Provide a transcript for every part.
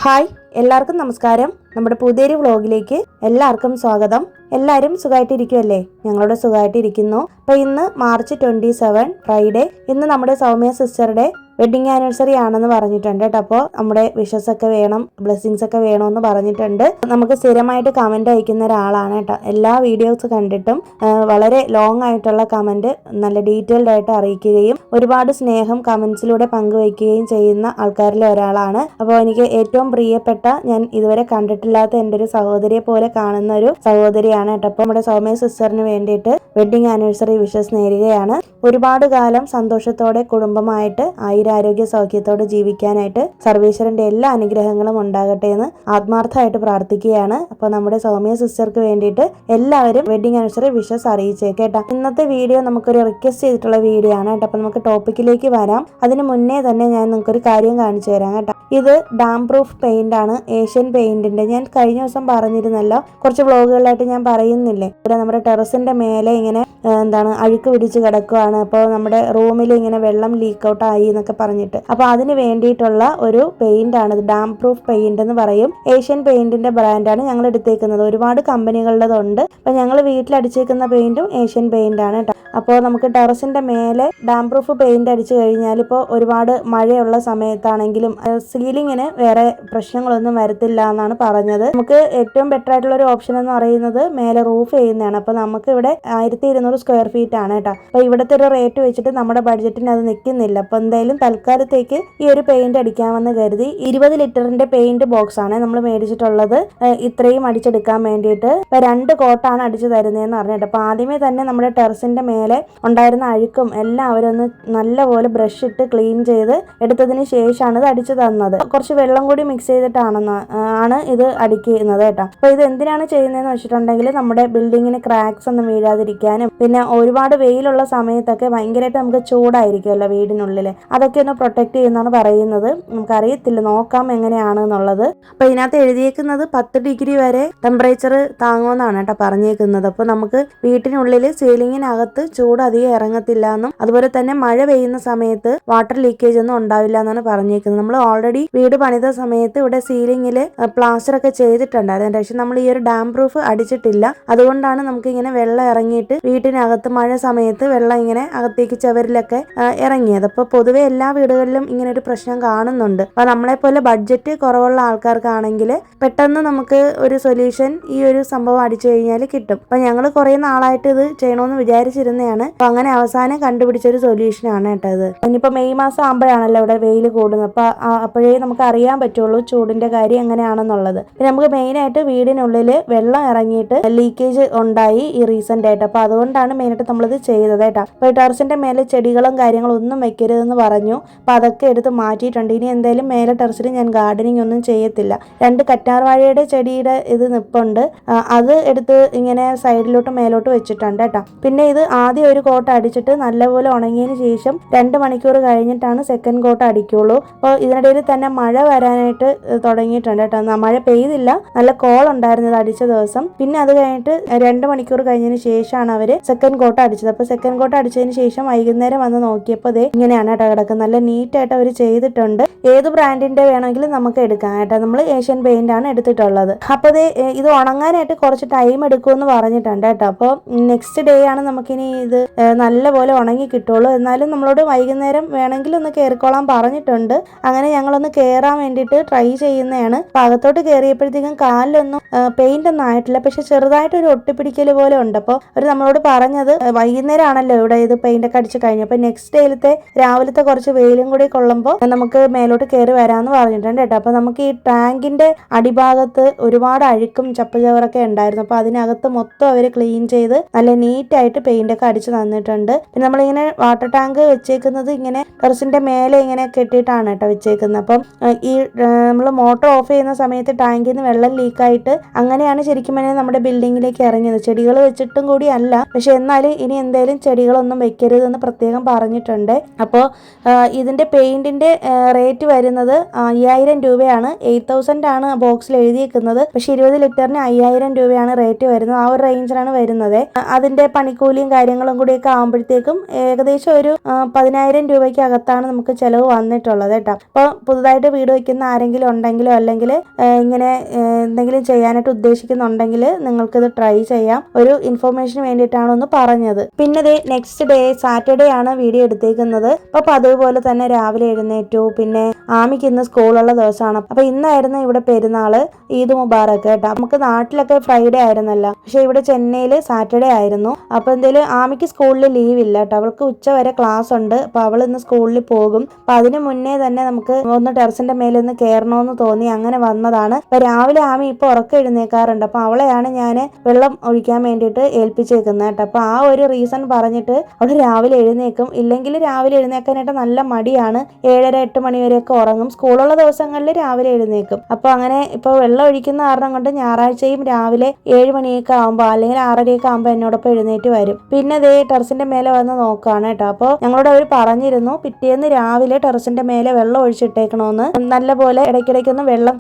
Hi, എല്ലാവർക്കും നമസ്കാരം. നമ്മുടെ പുതിയൊരു വ്ളോഗിലേക്ക് എല്ലാവർക്കും സ്വാഗതം. എല്ലാവരും സുഖമായിട്ടിരിക്കുമല്ലേ? ഞങ്ങളുടെ സുഖമായിട്ടിരിക്കുന്നു. അപ്പോൾ ഇന്ന് മാർച്ച് 27 ഫ്രൈഡേ. ഇന്ന് നമ്മുടെ സൗമ്യ സിസ്റ്ററുടെ വെഡിങ് ആനിവേഴ്സറി ആണെന്ന് പറഞ്ഞിട്ടുണ്ട് കേട്ടോ. അപ്പോൾ നമ്മുടെ വിഷസ് ഒക്കെ വേണം, ബ്ലെസ്സിങ്സ് ഒക്കെ വേണമെന്ന് പറഞ്ഞിട്ടുണ്ട്. നമുക്ക് സ്ഥിരമായിട്ട് കമൻറ്റ് അയക്കുന്ന ഒരാളാണ് കേട്ടോ. എല്ലാ വീഡിയോസ് കണ്ടിട്ടും വളരെ ലോങ് ആയിട്ടുള്ള കമൻറ്റ് നല്ല ഡീറ്റെയിൽഡ് ആയിട്ട് അറിയിക്കുകയും ഒരുപാട് സ്നേഹം കമൻസിലൂടെ പങ്കുവയ്ക്കുകയും ചെയ്യുന്ന ആൾക്കാരിലെ ഒരാളാണ്. അപ്പോൾ എനിക്ക് ഏറ്റവും പ്രിയപ്പെട്ട, ഞാൻ ഇതുവരെ കണ്ടിട്ടില്ലാത്ത എൻ്റെ ഒരു സഹോദരിയെ പോലെ കാണുന്ന ഒരു സഹോദരിയാണ് കേട്ടോ. അപ്പോൾ നമ്മുടെ സൗമ്യ സിസ്റ്ററിന് വേണ്ടിയിട്ട് വെഡിങ് ആനിവേഴ്സറി വിഷസ് നേരുകയാണ്. ഒരുപാട് കാലം സന്തോഷത്തോടെ കുടുംബമായിട്ട് ആരോഗ്യ സൗഖ്യത്തോടെ ജീവിക്കാനായിട്ട് സർവേശ്വരന്റെ എല്ലാ അനുഗ്രഹങ്ങളും ഉണ്ടാകട്ടെ എന്ന് ആത്മാർത്ഥമായിട്ട് പ്രാർത്ഥിക്കുകയാണ്. അപ്പോൾ നമ്മുടെ സൗമ്യ സിസ്റ്റർക്ക് വേണ്ടിയിട്ട് എല്ലാവരും വെഡിങ് ആനിവേഴ്സറി വിഷസ് അറിയിച്ചേക്കേട്ടാ. ഇന്നത്തെ വീഡിയോ നമുക്കൊരു റിക്വസ്റ്റ് ചെയ്തിട്ടുള്ള വീഡിയോ ആണ് കേട്ടോ. അപ്പോൾ നമുക്ക് ടോപ്പിക്കിലേക്ക് വരാം. അതിന് മുന്നേ തന്നെ ഞാൻ നിങ്ങൾക്കൊരു കാര്യം കാണിച്ചു തരാം കേട്ടോ. ഇത് ഡാം പ്രൂഫ് പെയിന്റ് ആണ്, ഏഷ്യൻ പെയിന്റിന്റെ. ഞാൻ കഴിഞ്ഞ ദിവസം പറഞ്ഞിരുന്നല്ലോ, കുറച്ച് വ്ളോഗുകളിലായിട്ട് ഞാൻ പറയുന്നില്ലേ, ഇവിടെ നമ്മുടെ ടെറസിന്റെ മേലെ ഇങ്ങനെ അഴുക്ക് പിടിച്ച് കിടക്കുകയാണ്. അപ്പോൾ നമ്മുടെ റൂമിൽ ഇങ്ങനെ വെള്ളം ലീക്ക് ഔട്ട് ആയി എന്നൊക്കെ പറഞ്ഞിട്ട്, അപ്പോൾ അതിന് വേണ്ടിയിട്ടുള്ള ഒരു പെയിന്റ് ആണ് ഇത്. ഡാം പ്രൂഫ് പെയിന്റ് എന്ന് പറയും. ഏഷ്യൻ പെയിന്റിന്റെ ബ്രാൻഡാണ് ഞങ്ങൾ എടുത്തേക്കുന്നത്. ഒരുപാട് കമ്പനികളുടേതുണ്ട്. അപ്പോൾ ഞങ്ങൾ വീട്ടിൽ അടിച്ചേക്കുന്ന പെയിന്റും ഏഷ്യൻ പെയിന്റ് ആണ് കേട്ടോ. അപ്പോൾ നമുക്ക് ടെറസിന്റെ മേലെ ഡാം പ്രൂഫ് പെയിന്റ് അടിച്ചു കഴിഞ്ഞാൽ ഇപ്പോൾ ഒരുപാട് മഴയുള്ള സമയത്താണെങ്കിലും സീലിങ്ങിന് വേറെ പ്രശ്നങ്ങളൊന്നും വരത്തില്ല എന്നാണ് പറഞ്ഞത്. നമുക്ക് ഏറ്റവും ബെറ്റർ ആയിട്ടുള്ള ഒരു ഓപ്ഷൻ എന്ന് പറയുന്നത് മേലെ റൂഫ് ചെയ്യുന്നതാണ്. അപ്പോൾ നമുക്ക് ഇവിടെ 1200 സ്ക്വയർ ഫീറ്റ് ആണ് കേട്ടോ. അപ്പോൾ ഇവിടുത്തെ ഒരു റേറ്റ് വെച്ചിട്ട് നമ്മുടെ ബഡ്ജറ്റിന് അത് നിൽക്കുന്നില്ല. അപ്പോൾ എന്തായാലും തൽക്കാലത്തേക്ക് ഈ ഒരു പെയിന്റ് അടിക്കാമെന്ന് കരുതി 20 ലിറ്ററിന്റെ പെയിന്റ് ബോക്സ് ആണ് നമ്മൾ മേടിച്ചിട്ടുള്ളത്. ഇത്രയും അടിച്ചെടുക്കാൻ വേണ്ടിയിട്ട് 2 കോട്ടാണ് അടിച്ചു തരുന്നതെന്ന് പറഞ്ഞിട്ട്. അപ്പോൾ ആദ്യമേ തന്നെ നമ്മുടെ ടെറസിന്റെ മേലെ ഉണ്ടായിരുന്ന അഴുക്കും എല്ലാം അവരൊന്ന് നല്ലപോലെ ബ്രഷ് ഇട്ട് ക്ലീൻ ചെയ്ത് എടുത്തതിന് ശേഷമാണ് ഇത് അടിച്ചു തന്നത്. കുറച്ച് വെള്ളം കൂടി മിക്സ് ചെയ്തിട്ടാണ് ഇത് അടിക്കുന്നത് കേട്ടോ. അപ്പോൾ ഇത് എന്തിനാണ് ചെയ്യുന്നതെന്ന് വെച്ചിട്ടുണ്ടെങ്കിൽ നമ്മുടെ ബിൽഡിങ്ങിന് ക്രാക്സ് ഒന്നും വീഴാതിരിക്കാനും, പിന്നെ ഒരുപാട് വെയിലുള്ള സമയത്തൊക്കെ ഭയങ്കരമായിട്ട് നമുക്ക് ചൂടായിരിക്കുമല്ലോ വീടിനുള്ളിൽ, അതൊക്കെ ഒന്ന് പ്രൊട്ടക്ട് ചെയ്യുന്നതാണ് പറയുന്നത്. നമുക്കറിയത്തില്ല, നോക്കാം എങ്ങനെയാണ് എന്നുള്ളത്. അപ്പോൾ ഇതിനകത്ത് എഴുതിയേക്കുന്നത് 10 ഡിഗ്രി വരെ ടെമ്പറേച്ചർ താങ്ങുമെന്നാണ് കേട്ടോ പറഞ്ഞേക്കുന്നത്. അപ്പോൾ നമുക്ക് വീട്ടിനുള്ളിൽ സീലിങ്ങിനകത്ത് ചൂട് അധികം ഇറങ്ങത്തില്ല എന്നും, അതുപോലെ തന്നെ മഴ പെയ്യുന്ന സമയത്ത് വാട്ടർ ലീക്കേജ് ഒന്നും ഉണ്ടാവില്ല എന്നാണ് പറഞ്ഞേക്കുന്നത്. നമ്മൾ ഓൾറെഡി വീട് പണിത സമയത്ത് ഇവിടെ സീലിങ്ങിൽ പ്ലാസ്റ്റർ ഒക്കെ ചെയ്തിട്ടുണ്ടായിരുന്നു. പക്ഷെ നമ്മൾ ഈ ഒരു ഡാം പ്രൂഫ് അടിച്ചിട്ടില്ല. അതുകൊണ്ടാണ് നമുക്ക് ഇങ്ങനെ വെള്ളം ഇറങ്ങിയിട്ട് വീട്ടിനകത്ത് മഴ സമയത്ത് വെള്ളം ഇങ്ങനെ അകത്തേക്ക് ചുവരിലൊക്കെ ഇറങ്ങിയത്. അപ്പോൾ പൊതുവെ എല്ലാ വീടുകളിലും ഇങ്ങനെ ഒരു പ്രശ്നം കാണുന്നുണ്ട്. അപ്പോൾ നമ്മളെപ്പോലെ ബഡ്ജറ്റ് കുറവുള്ള ആൾക്കാർക്കാണെങ്കിൽ പെട്ടെന്ന് നമുക്ക് ഒരു സൊല്യൂഷൻ ഈ ഒരു സംഭവം അടിച്ചു കഴിഞ്ഞാൽ കിട്ടും. അപ്പോൾ ഞങ്ങൾ കുറേ നാളായിട്ട് ഇത് ചെയ്യണമെന്ന് വിചാരിച്ചിരുന്നതാണ്. അപ്പോൾ അങ്ങനെ അവസാനം കണ്ടുപിടിച്ചൊരു സൊല്യൂഷനാണ് കേട്ടോ ഇത്. ഇനിയിപ്പോൾ മെയ് മാസം ആകുമ്പോഴാണല്ലോ ഇവിടെ വെയിൽ കൂടുന്നത്. അപ്പോൾ അപ്പോഴേ നമുക്ക് അറിയാൻ പറ്റുള്ളൂ ചൂടിന്റെ കാര്യം എങ്ങനെയാണെന്നുള്ളത്. പിന്നെ നമുക്ക് മെയിനായിട്ട് വീടിനുള്ളിൽ വെള്ളം ഇറങ്ങിയിട്ട് ലീക്കേജ് ഉണ്ടായി ഈ റീസെന്റ് ആയിട്ട്. അപ്പോൾ അതുകൊണ്ടാണ് മെയിനായിട്ട് നമ്മളിത് ചെയ്തത് കേട്ടോ. അപ്പോൾ ടെറസിന്റെ മേലെ ചെടികളും കാര്യങ്ങളും ഒന്നും വെക്കരുതെന്ന് പറഞ്ഞു. അപ്പോൾ അതൊക്കെ എടുത്ത് മാറ്റിയിട്ടുണ്ട്. ഇനി എന്തായാലും മേലെ ടെറസിൽ ഞാൻ ഗാർഡനിങ് ഒന്നും ചെയ്യത്തില്ല. 2 കറ്റാർവാഴയുടെ ചെടിയുടെ ഇത് നിപ്പുണ്ട്, അത് എടുത്ത് ഇങ്ങനെ സൈഡിലോട്ട് മേലോട്ട് വെച്ചിട്ടുണ്ട് കേട്ടോ. പിന്നെ ഇത് ആദ്യം ഒരു കോട്ട് അടിച്ചിട്ട് നല്ലപോലെ ഉണങ്ങിയതിന് ശേഷം 2 മണിക്കൂർ കഴിഞ്ഞിട്ടാണ് സെക്കൻഡ് കോട്ട് അടിക്കുള്ളൂ. അപ്പോൾ ഇതിനിടയിൽ തന്നെ മഴ വരാനായിട്ട് തുടങ്ങിയിട്ടുണ്ട് കേട്ടോ. മഴ പെയ്തില്ല, നല്ല കോൾ ഉണ്ടായിരുന്നത് അടിച്ച ദിവസം. പിന്നെ അത് കഴിഞ്ഞിട്ട് 2 മണിക്കൂർ കഴിഞ്ഞതിന് ശേഷമാണ് അവർ സെക്കൻഡ് കോട്ട് അടിച്ചത്. അപ്പോൾ സെക്കൻഡ് കോട്ട് അടിച്ചതിന് ശേഷം വൈകുന്നേരം വന്ന് നോക്കിയപ്പോൾ ദേ ഇങ്ങനെയാണ് കേട്ടോ കിടക്കുന്നത്. നല്ല നീറ്റായിട്ട് അവർ ചെയ്തിട്ടുണ്ട്. ഏത് ബ്രാൻഡിന്റെ വേണമെങ്കിലും നമുക്ക് എടുക്കാം കേട്ടോ. നമ്മൾ ഏഷ്യൻ പെയിന്റ് ആണ് എടുത്തിട്ടുള്ളത്. അപ്പോൾ ഇത് ഉണങ്ങാനായിട്ട് കുറച്ച് ടൈം എടുക്കുമെന്ന് പറഞ്ഞിട്ടുണ്ട് കേട്ടോ. അപ്പോൾ നെക്സ്റ്റ് ഡേ ആണ് നമുക്കിനി ഇത് നല്ലപോലെ ഉണങ്ങി കിട്ടുള്ളൂ. എന്നാലും നമ്മളോട് വൈകുന്നേരം വേണമെങ്കിൽ ഒന്ന് കയറിക്കോളാൻ പറഞ്ഞിട്ടുണ്ട്. അങ്ങനെ ഞങ്ങളൊന്ന് കയറാൻ വേണ്ടിയിട്ട് ട്രൈ ചെയ്യുന്നതാണ്. അപ്പോൾ അകത്തോട്ട് കയറിയപ്പോഴത്തേക്കും കാലിലൊന്നും പെയിന്റ് ഒന്നും ആയിട്ടില്ല, പക്ഷെ ചെറുതായിട്ടൊരു ഒട്ടിപ്പിടിക്കൽ പോലെ ഉണ്ട്. അപ്പോൾ അവർ നമ്മളോട് പറഞ്ഞത് വൈകുന്നേരം ആണല്ലോ ഇവിടെ ഇത് പെയിന്റ് ഒക്കെ അടിച്ച് കഴിഞ്ഞു, അപ്പോൾ നെക്സ്റ്റ് ഡേയിലത്തെ രാവിലത്തെ കുറച്ച് വെയിലും കൂടി കൊള്ളുമ്പോൾ നമുക്ക് മേലോട്ട് കയറി വരാമെന്ന് പറഞ്ഞിട്ടുണ്ട് കേട്ടോ. അപ്പോൾ നമുക്ക് ഈ ടാങ്കിന്റെ അടിഭാഗത്ത് ഒരുപാട് അഴുക്കും ചപ്പുചവറൊക്കെ ഉണ്ടായിരുന്നു. അപ്പോൾ അതിനകത്ത് മൊത്തം അവർ ക്ലീൻ ചെയ്ത് നല്ല നീറ്റായിട്ട് പെയിന്റ് ഒക്കെ അടിച്ച് തന്നിട്ടുണ്ട്. പിന്നെ നമ്മളിങ്ങനെ വാട്ടർ ടാങ്ക് വെച്ചേക്കുന്നത് ഇങ്ങനെ ടെറസിന്റെ മേലെ ഇങ്ങനെ കെട്ടിയിട്ടാണ് കേട്ടോ വെച്ചേക്കുന്നത്. അപ്പം ഈ നമ്മൾ മോട്ടോർ ഓഫ് ചെയ്യുന്ന സമയത്ത് ടാങ്കിൽ നിന്ന് വെള്ളം ലീക്കായിട്ട് അങ്ങനെയാണ് ശരിക്കും നമ്മുടെ ബിൽഡിങ്ങിലേക്ക് ഇറങ്ങിയത്. ചെടികൾ വെച്ചിട്ടും കൂടി അല്ല, പക്ഷെ എന്നാലും ഇനി എന്തായാലും ചെടികളൊന്നും വെക്കരുതെന്ന് പ്രത്യേകം പറഞ്ഞിട്ടുണ്ട്. അപ്പോൾ ഇതിന്റെ പെയിന്റിന്റെ റേറ്റ് വരുന്നത് 5000 രൂപയാണ്. 8000 ആണ് ബോക്സിൽ എഴുതിയിരിക്കുന്നത്. പക്ഷെ 20 ലിറ്ററിന് 5000 രൂപയാണ് റേറ്റ് വരുന്നത്. ആ ഒരു റേഞ്ചിലാണ് വരുന്നത്. അതിന്റെ പണിക്കൂലിയും കാര്യങ്ങളും കൂടിയൊക്കെ ആകുമ്പോഴത്തേക്കും ഏകദേശം ഒരു 10000 രൂപയ്ക്ക് അകത്താണ് നമുക്ക് ചിലവ് വന്നിട്ടുള്ളത് കേട്ടോ. അപ്പോൾ പുതുതായിട്ട് വീട് വയ്ക്കുന്ന ആരെങ്കിലും ഉണ്ടെങ്കിലോ അല്ലെങ്കിൽ ഇങ്ങനെ എന്തെങ്കിലും ചെയ്യാനായിട്ട് ഉദ്ദേശിക്കുന്നുണ്ടെങ്കിൽ നിങ്ങൾക്കിത് ട്രൈ ചെയ്യാം. ഒരു ഇൻഫോർമേഷന് വേണ്ടിയിട്ടാണ് ഒന്ന് പറഞ്ഞത്. പിന്നെ നെക്സ്റ്റ് ഡേ സാറ്റർഡേ ആണ് വീഡിയോ എടുത്തേക്കുന്നത്. അപ്പോൾ അതുപോലെ തന്നെ രാവിലെ എഴുന്നേറ്റു. പിന്നെ ആമിക്ക് ഇന്ന് സ്കൂളുള്ള ദിവസമാണ്. അപ്പോൾ ഇന്നായിരുന്നു ഇവിടെ പെരുന്നാള്, ഈദ് മുബാറക്ക് കേട്ടോ. നമുക്ക് നാട്ടിലൊക്കെ ഫ്രൈഡേ ആയിരുന്നല്ലോ, പക്ഷെ ഇവിടെ ചെന്നൈയിൽ സാറ്റർഡേ ആയിരുന്നു. അപ്പോൾ എന്തായാലും ആമിക്ക് സ്കൂളിൽ ലീവ് ഇല്ല കേട്ടോ, അവൾക്ക് ഉച്ച വരെ ക്ലാസ് ഉണ്ട്. അപ്പോൾ അവൾ ഇന്ന് സ്കൂളിൽ പോകും. അപ്പോൾ അതിന് മുന്നേ തന്നെ നമുക്ക് ഒന്ന് ടെറസിന്റെ മേലെ ഒന്ന് കയറണമെന്ന് തോന്നി, അങ്ങനെ വന്നതാണ്. അപ്പോൾ രാവിലെ ആമി ഇപ്പോൾ ഉറക്കം എഴുന്നേക്കാറുണ്ട്. അപ്പോൾ അവളെയാണ് ഞാൻ വെള്ളം ഒഴിക്കാൻ വേണ്ടിയിട്ട് ഏൽപ്പിച്ചേക്കുന്നത് കേട്ടോ. അപ്പോൾ ആ ഒരു റീസൺ പറഞ്ഞിട്ട് അവൾ രാവിലെ എഴുന്നേക്കും. ഇല്ലെങ്കിൽ രാവിലെ എഴുന്നേക്കാനായിട്ട് നല്ല മടിയാണ്. 7:30-8 മണി വരെയൊക്കെ ഉറങ്ങും. സ്കൂളുള്ള ദിവസങ്ങളിൽ രാവിലെ എഴുന്നേക്കും. അപ്പോൾ അങ്ങനെ ഇപ്പോൾ വെള്ളം ഒഴിക്കുന്ന കാരണം കൊണ്ട് ഞായറാഴ്ചയും രാവിലെ 7 മണിയൊക്കെ ആകുമ്പോൾ അല്ലെങ്കിൽ 6:30 ആകുമ്പോൾ എന്നോടൊപ്പം എഴുന്നേറ്റ് വരും. പിന്നെ ടെറസിന്റെ മേലെ വന്ന് നോക്കുകയാണ് കേട്ടോ. അപ്പോൾ ഞങ്ങളോട് അവർ പറഞ്ഞിരുന്നു പിറ്റേന്ന് രാവിലെ ടെറസിന്റെ മേലെ വെള്ളം ഒഴിച്ചിട്ടേക്കണമെന്ന്, നല്ലപോലെ ഇടയ്ക്കിടയ്ക്കൊന്ന് വെള്ളം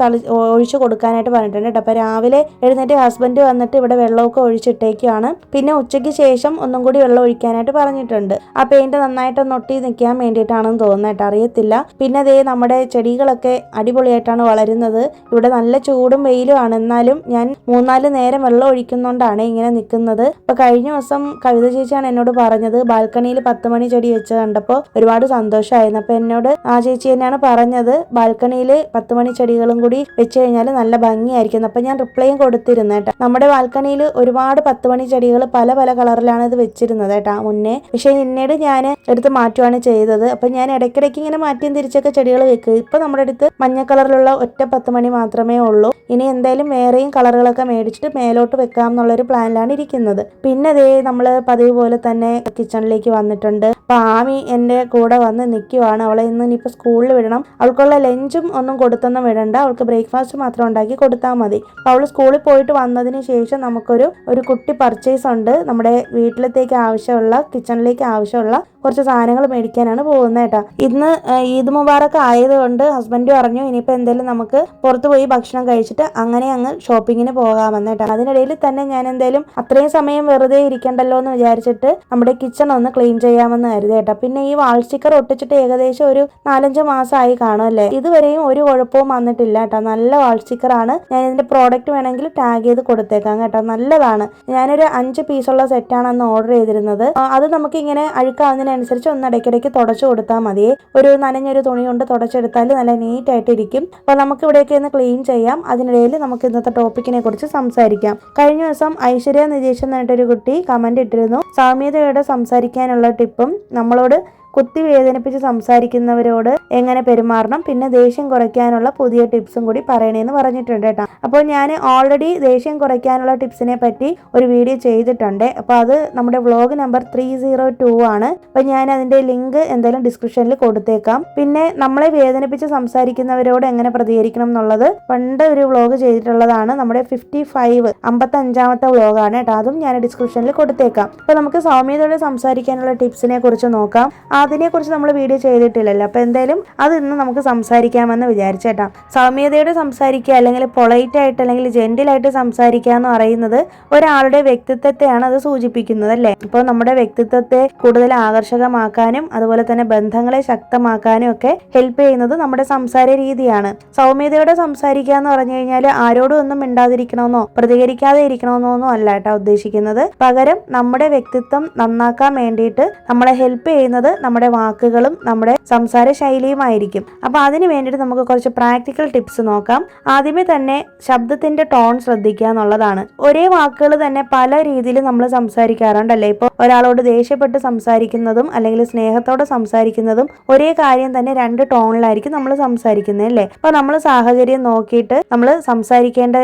ഒഴിച്ചു കൊടുക്കാനായിട്ട് പറഞ്ഞിട്ടുണ്ട് കേട്ടോ. അപ്പോൾ രാവിലെ എഴുന്നേറ്റ് ഹസ്ബൻഡ് വന്നിട്ട് ഇവിടെ വെള്ളമൊക്കെ ഒഴിച്ചിട്ടേക്കാണ്. പിന്നെ ഉച്ചയ്ക്ക് ശേഷം ഒന്നും കൂടി വെള്ളം ഒഴിക്കാനായിട്ട് പറഞ്ഞിട്ടുണ്ട്. ആ പെയിന്റ് നന്നായിട്ടൊന്ന് ഒട്ടി നിൽക്കാൻ വേണ്ടിയിട്ടാണെന്ന് തോന്നുന്നു, അറിയത്തില്ല. പിന്നെ നമ്മുടെ ചെടികളൊക്കെ അടിപൊളിയായിട്ടാണ് വളരുന്നത്. ഇവിടെ നല്ല ചൂടും വെയിലുമാണ്, എന്നാലും ഞാൻ 3-4 നേരം വെള്ളം ഒഴിക്കുന്നോണ്ടാണ് ഇങ്ങനെ നിൽക്കുന്നത്. അപ്പൊ കഴിഞ്ഞ ദിവസം കവിത ചേച്ചിയാണ് എന്നോട് പറഞ്ഞത് ബാൽക്കണിയിൽ 10 മണി ചെടി വെച്ച് കണ്ടപ്പോൾ ഒരുപാട് സന്തോഷമായിരുന്നു. അപ്പൊ എന്നോട് ആ ചേച്ചി തന്നെയാണ് പറഞ്ഞത് ബാൽക്കണിയിൽ 10 മണി ചെടികളും കൂടി വെച്ച് കഴിഞ്ഞാൽ നല്ല ഭംഗിയായിരിക്കും. അപ്പൊ ഞാൻ റിപ്ലൈയും കൊടുത്തിരുന്നു കേട്ടോ. നമ്മുടെ ബാൽക്കണിയിൽ ഒരുപാട് 10 മണി ചെടികൾ പല പല കളറിലാണ് ഇത് വെച്ചിരുന്നത് കേട്ടോ മുന്നേ. പക്ഷെ പിന്നീട് ഞാൻ എടുത്ത് മാറ്റുകയാണ് ചെയ്തത്. അപ്പൊ ഞാൻ ഇടയ്ക്കിടയ്ക്ക് ഇങ്ങനെ മാറ്റിയും തിരിച്ചൊക്കെ ചെടികൾ വെക്കുക. ഇപ്പൊ നമ്മുടെ അടുത്ത് മഞ്ഞ കളറിലുള്ള ഒറ്റ 10 മണി മാത്രമേ ഉള്ളൂ. ഇനി എന്തായാലും വേറെയും കളറുകളൊക്കെ മേടിച്ചിട്ട് മേലോട്ട് വെക്കാം എന്നുള്ളൊരു പ്ലാനിലാണ് ഇരിക്കുന്നത്. പിന്നെ നമ്മൾ പതിവ് പോലെ തന്നെ കിച്ചണിലേക്ക് വന്നിട്ടുണ്ട്. അപ്പൊ ആമി എൻ്റെ കൂടെ വന്ന് നിൽക്കുവാണ്. അവളെ ഇനിയിപ്പോൾ സ്കൂളിൽ വിടണം. അവൾക്കുള്ള ലഞ്ചും ഒന്നും കൊടുത്തൊന്നും വിടണ്ട, അവൾക്ക് ബ്രേക്ക്ഫാസ്റ്റ് മാത്രം ഉണ്ടാക്കി കൊടുത്താൽ മതി. അപ്പോൾ അവൾ സ്കൂളിൽ പോയിട്ട് വന്നതിന് ശേഷം നമുക്കൊരു കുട്ടി പർച്ചേസ് ഉണ്ട്. നമ്മുടെ വീട്ടിലത്തേക്ക് ആവശ്യമുള്ള കിച്ചണിലേക്ക് ആവശ്യമുള്ള കുറച്ച് സാധനങ്ങൾ മേടിക്കാനാണ് പോകുന്നത് കേട്ടോ. ഇന്ന് ഈദ് മുബാറക്ക് ആയതുകൊണ്ട് ഹസ്ബൻഡ് പറഞ്ഞു ഇനിയിപ്പോൾ എന്തായാലും നമുക്ക് പുറത്ത് പോയി ഭക്ഷണം കഴിച്ചിട്ട് അങ്ങനെ അങ്ങ് ഷോപ്പിങ്ങിന് പോകാമെന്ന് കേട്ടോ. അതിനിടയിൽ തന്നെ ഞാൻ എന്തായാലും അത്രയും സമയം വെറുതെ ഇരിക്കണ്ടല്ലോ എന്ന് വിചാരിച്ചിട്ട് നമ്മുടെ കിച്ചൺ ഒന്ന് ക്ലീൻ ചെയ്യാമെന്ന് കരുതി കേട്ടോ. പിന്നെ ഈ വാൾ സ്റ്റിക്കർ ഒട്ടിച്ചിട്ട് ഏകദേശം ഒരു 4-5 മാസമായി കാണും അല്ലേ. ഇതുവരെയും ഒരു കുഴപ്പവും വന്നിട്ടില്ല കേട്ടോ. നല്ല വാൾ സ്റ്റിക്കർ ആണ്. ഞാൻ ഇതിന്റെ പ്രോഡക്റ്റ് വേണമെങ്കിൽ ടാഗ് ചെയ്ത് കൊടുത്തേക്കാം കേട്ടോ. നല്ലതാണ്. ഞാനൊരു 5 പീസുള്ള സെറ്റാണ് അന്ന് ഓർഡർ ചെയ്തിരുന്നത്. അത് നമുക്ക് ഇങ്ങനെ അഴുക്കാവുന്നതിനനുസരിച്ച് ഒന്ന് ഇടയ്ക്കിടയ്ക്ക് തുടച്ചു കൊടുത്താൽ മതി. ഒരു നനഞ്ഞൊരു തുണി കൊണ്ട് തുടച്ചെടുത്താൽ നല്ല നീറ്റ് ആയിട്ട് ഇരിക്കും. അപ്പോൾ നമുക്ക് ഇവിടെയൊക്കെ ഒന്ന് ക്ലീൻ ചെയ്യാം. അതിനിടയിൽ നമുക്ക് ഇന്നത്തെ ടോപ്പിക്കിനെ കുറിച്ച് സംസാരിക്കാം. കഴിഞ്ഞ ദിവസം ഐശ്വര്യ നിജേഷ് എന്നിട്ടൊരു കുട്ടി കമന്റ് ഇട്ടിരുന്നു, സൗമ്യതയോടെ സംസാരിക്കാനുള്ള ടിപ്പും നമ്മളോട് കുത്തി വേദനിപ്പിച്ച് സംസാരിക്കുന്നവരോട് എങ്ങനെ പെരുമാറണം, പിന്നെ ദേഷ്യം കുറയ്ക്കാനുള്ള പുതിയ ടിപ്സും കൂടി പറയണേന്ന് പറഞ്ഞിട്ടുണ്ട് കേട്ടോ. അപ്പോൾ ഞാൻ ഓൾറെഡി ദേഷ്യം കുറയ്ക്കാനുള്ള ടിപ്സിനെ പറ്റി ഒരു വീഡിയോ ചെയ്തിട്ടുണ്ട്. അപ്പോൾ അത് നമ്മുടെ വ്ളോഗ് നമ്പർ 302 ആണ്. അപ്പോൾ ഞാൻ അതിന്റെ ലിങ്ക് എന്തായാലും ഡിസ്ക്രിപ്ഷനിൽ കൊടുത്തേക്കാം. പിന്നെ നമ്മളെ വേദനിപ്പിച്ച് സംസാരിക്കുന്നവരോട് എങ്ങനെ പ്രതികരിക്കണം എന്നുള്ളത് പണ്ട് ഒരു വ്ളോഗ് ചെയ്തിട്ടുള്ളതാണ്. നമ്മുടെ 55-ാമത്തെ വ്ളോഗാണ് കേട്ടോ. അതും ഞാൻ ഡിസ്ക്രിപ്ഷനിൽ കൊടുത്തേക്കാം. അപ്പോൾ നമുക്ക് സൗമ്യതയോടെ സംസാരിക്കാനുള്ള ടിപ്സിനെ കുറിച്ച് നോക്കാം. അതിനെക്കുറിച്ച് നമ്മൾ വീഡിയോ ചെയ്തിട്ടില്ലല്ലോ. അപ്പോൾ എന്തായാലും അത് ഇന്ന് നമുക്ക് സംസാരിക്കാമെന്ന് വിചാരിച്ചേട്ടാ. സൗമ്യതയോടെ സംസാരിക്കുക അല്ലെങ്കിൽ പൊളൈറ്റ് ആയിട്ട് അല്ലെങ്കിൽ ജെന്റിലായിട്ട് സംസാരിക്കുക എന്ന് പറയുന്നത് ഒരാളുടെ വ്യക്തിത്വത്തെയാണ് അത് സൂചിപ്പിക്കുന്നത് അല്ലേ. അപ്പോൾ നമ്മുടെ വ്യക്തിത്വത്തെ കൂടുതൽ ആകർഷകമാക്കാനും അതുപോലെ തന്നെ ബന്ധങ്ങളെ ശക്തമാക്കാനും ഒക്കെ ഹെൽപ്പ് ചെയ്യുന്നത് നമ്മുടെ സംസാര രീതിയാണ്. സൗമ്യതയോടെ സംസാരിക്കുക എന്ന് പറഞ്ഞു കഴിഞ്ഞാൽ ആരോടും ഒന്നും മിണ്ടാതിരിക്കണമെന്നോ പ്രതികരിക്കാതെ ഇരിക്കണമെന്നോ അല്ല കേട്ടോ ഉദ്ദേശിക്കുന്നത്. പകരം നമ്മുടെ വ്യക്തിത്വം നന്നാക്കാൻ വേണ്ടിയിട്ട് നമ്മളെ ഹെൽപ്പ് ചെയ്യുന്നത് നമ്മുടെ വാക്കുകളും നമ്മുടെ സംസാര ശൈലിയുമായിരിക്കും. അപ്പോൾ അതിന് വേണ്ടിയിട്ട് നമുക്ക് കുറച്ച് പ്രാക്ടിക്കൽ ടിപ്സ് നോക്കാം. ആദ്യമേ തന്നെ ശബ്ദത്തിന്റെ ടോൺ ശ്രദ്ധിക്കുക എന്നുള്ളതാണ്. ഒരേ വാക്കുകൾ തന്നെ പല രീതിയിൽ നമ്മൾ സംസാരിക്കാറുണ്ടല്ലേ. ഇപ്പോൾ ഒരാളോട് ദേഷ്യപ്പെട്ട് സംസാരിക്കുന്നതും അല്ലെങ്കിൽ സ്നേഹത്തോടെ സംസാരിക്കുന്നതും ഒരേ കാര്യം തന്നെ 2 ടോണിലായിരിക്കും നമ്മൾ സംസാരിക്കുന്നത് അല്ലേ. അപ്പോൾ നമ്മൾ സാഹചര്യം നോക്കിയിട്ട് നമ്മൾ സംസാരിക്കേണ്ട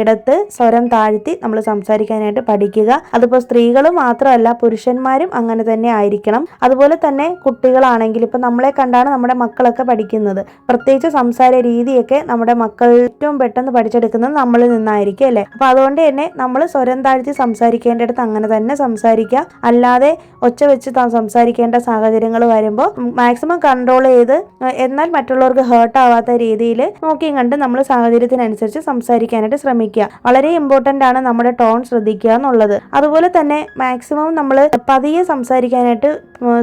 ഇടത്ത് സ്വരം താഴ്ത്തി നമ്മൾ സംസാരിക്കാനായിട്ട് പഠിക്കുക. അതിപ്പോൾ സ്ത്രീകൾ മാത്രമല്ല പുരുഷന്മാരും അങ്ങനെ തന്നെ ആയിരിക്കണം. അതുപോലെ തന്നെ കുട്ടികളാണെങ്കിൽ ഇപ്പം നമ്മളെ കണ്ടാണ് നമ്മുടെ മക്കളൊക്കെ പഠിക്കുന്നത്. പ്രത്യേകിച്ച് സംസാര രീതിയൊക്കെ നമ്മുടെ മക്കൾ ഏറ്റവും പെട്ടെന്ന് പഠിച്ചെടുക്കുന്നത് നമ്മളിൽ നിന്നായിരിക്കും അല്ലേ. അപ്പൊ അതുകൊണ്ട് തന്നെ നമ്മൾ സ്വരം താഴ്ത്തി സംസാരിക്കേണ്ടടുത്ത് അങ്ങനെ തന്നെ സംസാരിക്കുക. അല്ലാതെ ഒച്ച വെച്ച് സംസാരിക്കേണ്ട സാഹചര്യങ്ങൾ വരുമ്പോൾ മാക്സിമം കൺട്രോൾ ചെയ്ത് എന്നാൽ മറ്റുള്ളവർക്ക് ഹേർട്ട് ആവാത്ത രീതിയിൽ നോക്കിയും കണ്ട് നമ്മൾ സാഹചര്യത്തിനനുസരിച്ച് സംസാരിക്കാനായിട്ട് ശ്രമിക്കുക. വളരെ ഇമ്പോർട്ടൻ്റ് ആണ് നമ്മുടെ ടോൺ ശ്രദ്ധിക്കുക എന്നുള്ളത്. അതുപോലെ തന്നെ മാക്സിമം നമ്മൾ പതിയെ സംസാരിക്കാനായിട്ട്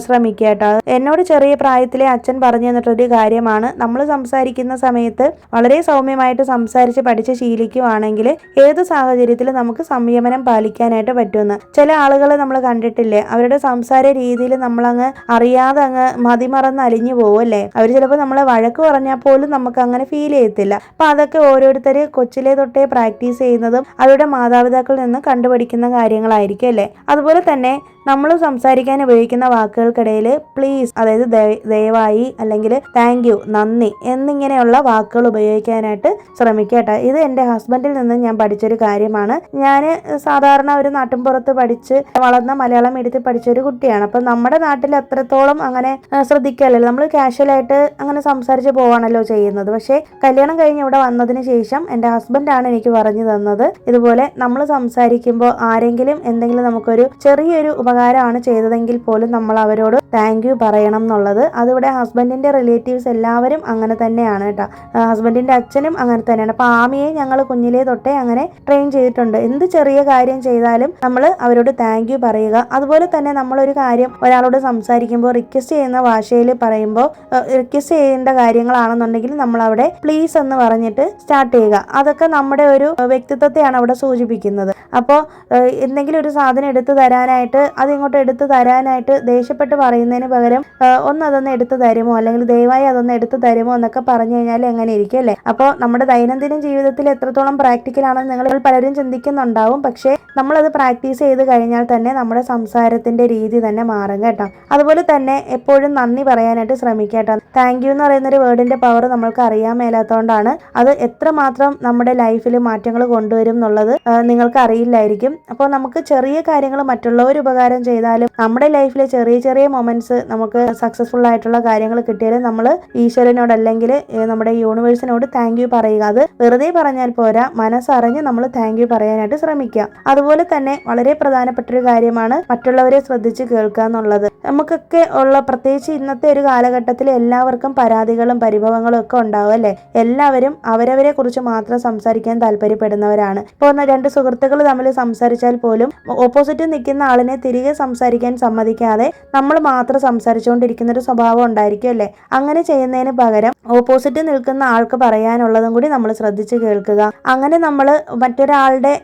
ശ്രമിക്കുക. ശ്രമിക്കുക കേട്ടോ. എന്നോട് ചെറിയ പ്രായത്തിലെ അച്ഛൻ പറഞ്ഞു തന്നിട്ടൊരു കാര്യമാണ്, നമ്മൾ സംസാരിക്കുന്ന സമയത്ത് വളരെ സൗമ്യമായിട്ട് സംസാരിച്ച് പഠിച്ച് ശീലിക്കുവാണെങ്കിൽ ഏത് സാഹചര്യത്തിലും നമുക്ക് സംയമനം പാലിക്കാനായിട്ട് പറ്റുമെന്ന്. ചില ആളുകൾ നമ്മൾ കണ്ടിട്ടില്ലേ, അവരുടെ സംസാര രീതിയിൽ നമ്മളങ്ങ് അറിയാതെ അങ്ങ് മതിമറന്ന് അലിഞ്ഞു പോകും അല്ലേ. അവർ ചിലപ്പോൾ നമ്മളെ വഴക്ക് പറഞ്ഞാൽ പോലും നമുക്ക് അങ്ങനെ ഫീൽ ചെയ്യത്തില്ല. അപ്പൊ അതൊക്കെ ഓരോരുത്തർ കൊച്ചിലെ തൊട്ടേ പ്രാക്ടീസ് ചെയ്യുന്നതും അവരുടെ മാതാപിതാക്കളിൽ നിന്ന് കണ്ടുപഠിക്കുന്ന കാര്യങ്ങളായിരിക്കും അല്ലേ. അതുപോലെ തന്നെ നമ്മൾ സംസാരിക്കാൻ ഉപയോഗിക്കുന്ന വാക്കുകൾക്കിടയിൽ പ്ലീസ്, അതായത് ദയവായി അല്ലെങ്കിൽ താങ്ക് യു, നന്ദി എന്നിങ്ങനെയുള്ള വാക്കുകൾ ഉപയോഗിക്കാനായിട്ട് ശ്രമിക്കട്ടെ. ഇത് എൻ്റെ ഹസ്ബൻഡിൽ നിന്ന് ഞാൻ പഠിച്ചൊരു കാര്യമാണ്. ഞാൻ സാധാരണ ഒരു നാട്ടിൻപുറത്ത് പഠിച്ച് വളർന്ന മലയാളം മീഡിയത്തിൽ പഠിച്ചൊരു കുട്ടിയാണ്. അപ്പം നമ്മുടെ നാട്ടിൽ അത്രത്തോളം അങ്ങനെ ശ്രദ്ധിക്കാമല്ലോ, നമ്മൾ കാഷ്വലായിട്ട് അങ്ങനെ സംസാരിച്ച് പോവാണല്ലോ ചെയ്യുന്നത്. പക്ഷേ കല്യാണം കഴിഞ്ഞ് ഇവിടെ വന്നതിന് ശേഷം എൻ്റെ ഹസ്ബൻഡാണ് എനിക്ക് പറഞ്ഞു തന്നത്, ഇതുപോലെ നമ്മൾ സംസാരിക്കുമ്പോൾ ആരെങ്കിലും എന്തെങ്കിലും നമുക്കൊരു ചെറിയൊരു ഉപകാരമാണ് ചെയ്തതെങ്കിൽ പോലും നമ്മൾ അവരോട് താങ്ക് യു പറയണം എന്നുള്ളത്. അതിവിടെ ഹസ്ബൻഡിന്റെ റിലേറ്റീവ്സ് എല്ലാവരും അങ്ങനെ തന്നെയാണ് കേട്ടോ. ഹസ്ബൻഡിന്റെ അച്ഛനും അങ്ങനെ തന്നെയാണ്. അപ്പോൾ ആമിയെ ഞങ്ങൾ കുഞ്ഞിലേ തൊട്ടേ അങ്ങനെ ട്രെയിൻ ചെയ്തിട്ടുണ്ട്. എന്ത് ചെറിയ കാര്യം ചെയ്താലും നമ്മൾ അവരോട് താങ്ക് യു പറയുക. അതുപോലെ തന്നെ നമ്മളൊരു കാര്യം ഒരാളോട് സംസാരിക്കുമ്പോൾ റിക്വസ്റ്റ് ചെയ്യുന്ന ഭാഷയിൽ പറയുമ്പോൾ, റിക്വസ്റ്റ് ചെയ്യേണ്ട കാര്യങ്ങളാണെന്നുണ്ടെങ്കിൽ നമ്മൾ അവിടെ പ്ലീസ് എന്ന് പറഞ്ഞിട്ട് സ്റ്റാർട്ട് ചെയ്യുക. അതൊക്കെ നമ്മുടെ ഒരു വ്യക്തിത്വത്തെയാണ് അവിടെ സൂചിപ്പിക്കുന്നത്. അപ്പോൾ എന്തെങ്കിലും ഒരു സാധനം എടുത്തു തരാനായിട്ട് അതിങ്ങോട്ട് എടുത്തു തരാനായിട്ട് ദേഷ്യപ്പെട്ട് പറയുന്നതിന് പകരം അതൊന്ന് എടുത്തു തരുമോ, അല്ലെങ്കിൽ ദയവായി അതൊന്ന് എടുത്തു തരുമോ എന്നൊക്കെ പറഞ്ഞു കഴിഞ്ഞാൽ എങ്ങനെ ഇരിക്കും അല്ലേ. അപ്പോൾ നമ്മുടെ ദൈനംദിന ജീവിതത്തിൽ എത്രത്തോളം പ്രാക്ടിക്കൽ ആണെന്ന് നിങ്ങൾ പലരും ചിന്തിക്കുന്നുണ്ടാവും. പക്ഷേ നമ്മളത് പ്രാക്ടീസ് ചെയ്ത് കഴിഞ്ഞാൽ തന്നെ നമ്മുടെ സംസാരത്തിന്റെ രീതി തന്നെ മാറും കേട്ടോ. അതുപോലെ തന്നെ എപ്പോഴും നന്ദി പറയാനായിട്ട് ശ്രമിക്കുക കേട്ടോ. താങ്ക് യു എന്ന് പറയുന്നൊരു വേർഡിന്റെ പവർ നമ്മൾക്ക് അറിയാൻ മേലാത്തതുകൊണ്ടാണ് അത് എത്രമാത്രം നമ്മുടെ ലൈഫിൽ മാറ്റങ്ങൾ കൊണ്ടുവരും എന്നുള്ളത് നിങ്ങൾക്ക് അറിയില്ലായിരിക്കും. അപ്പോൾ നമുക്ക് ചെറിയ കാര്യങ്ങൾ മറ്റുള്ളവർ ഉപകാരം ചെയ്താലും നമ്മുടെ ലൈഫിലെ ചെറിയ ചെറിയ മൊമെന്റ്സ് നമുക്ക് സക്സസ്ഫുൾ ആയിട്ടുള്ള കാര്യങ്ങൾ കിട്ടിയാലും നമ്മൾ ഈശ്വരനോട് അല്ലെങ്കിൽ നമ്മുടെ യൂണിവേഴ്സിനോട് താങ്ക് യു പറയുക. അത് വെറുതെ പറഞ്ഞാൽ പോരാ, മനസ്സറിഞ്ഞ് നമ്മൾ താങ്ക് യു പറയാനായിട്ട് ശ്രമിക്കുക. അതുപോലെ തന്നെ വളരെ പ്രധാനപ്പെട്ട ഒരു കാര്യമാണ് മറ്റുള്ളവരെ ശ്രദ്ധിച്ച് കേൾക്കുക എന്നുള്ളത്. നമുക്കൊക്കെ ഉള്ള, പ്രത്യേകിച്ച് ഇന്നത്തെ ഒരു കാലഘട്ടത്തിൽ എല്ലാവർക്കും പരാതികളും പരിഭവങ്ങളും ഒക്കെ ഉണ്ടാവും അല്ലേ. എല്ലാവരും അവരവരെ കുറിച്ച് മാത്രം സംസാരിക്കാൻ താല്പര്യപ്പെടുന്നവരാണ്. ഇപ്പോൾ രണ്ട് സുഹൃത്തുക്കൾ തമ്മിൽ സംസാരിച്ചാൽ പോലും ഓപ്പോസിറ്റ് നിൽക്കുന്ന ആളിനെ തിരികെ സംസാരിക്കാൻ സമ്മതിക്കാതെ നമ്മൾ മാത്രം സംസാരിച്ചുകൊണ്ടിരിക്കുന്ന ഒരു സ്വഭാവം ഉണ്ടായിരിക്കും അല്ലേ. അങ്ങനെ ചെയ്യുന്നതിന് പകരം ഓപ്പോസിറ്റ് നിൽക്കുന്ന ആൾക്ക് പറയാനുള്ളതും കൂടി നമ്മൾ ശ്രദ്ധിച്ച് കേൾക്കുക. അങ്ങനെ നമ്മൾ മറ്റൊരാളുടെ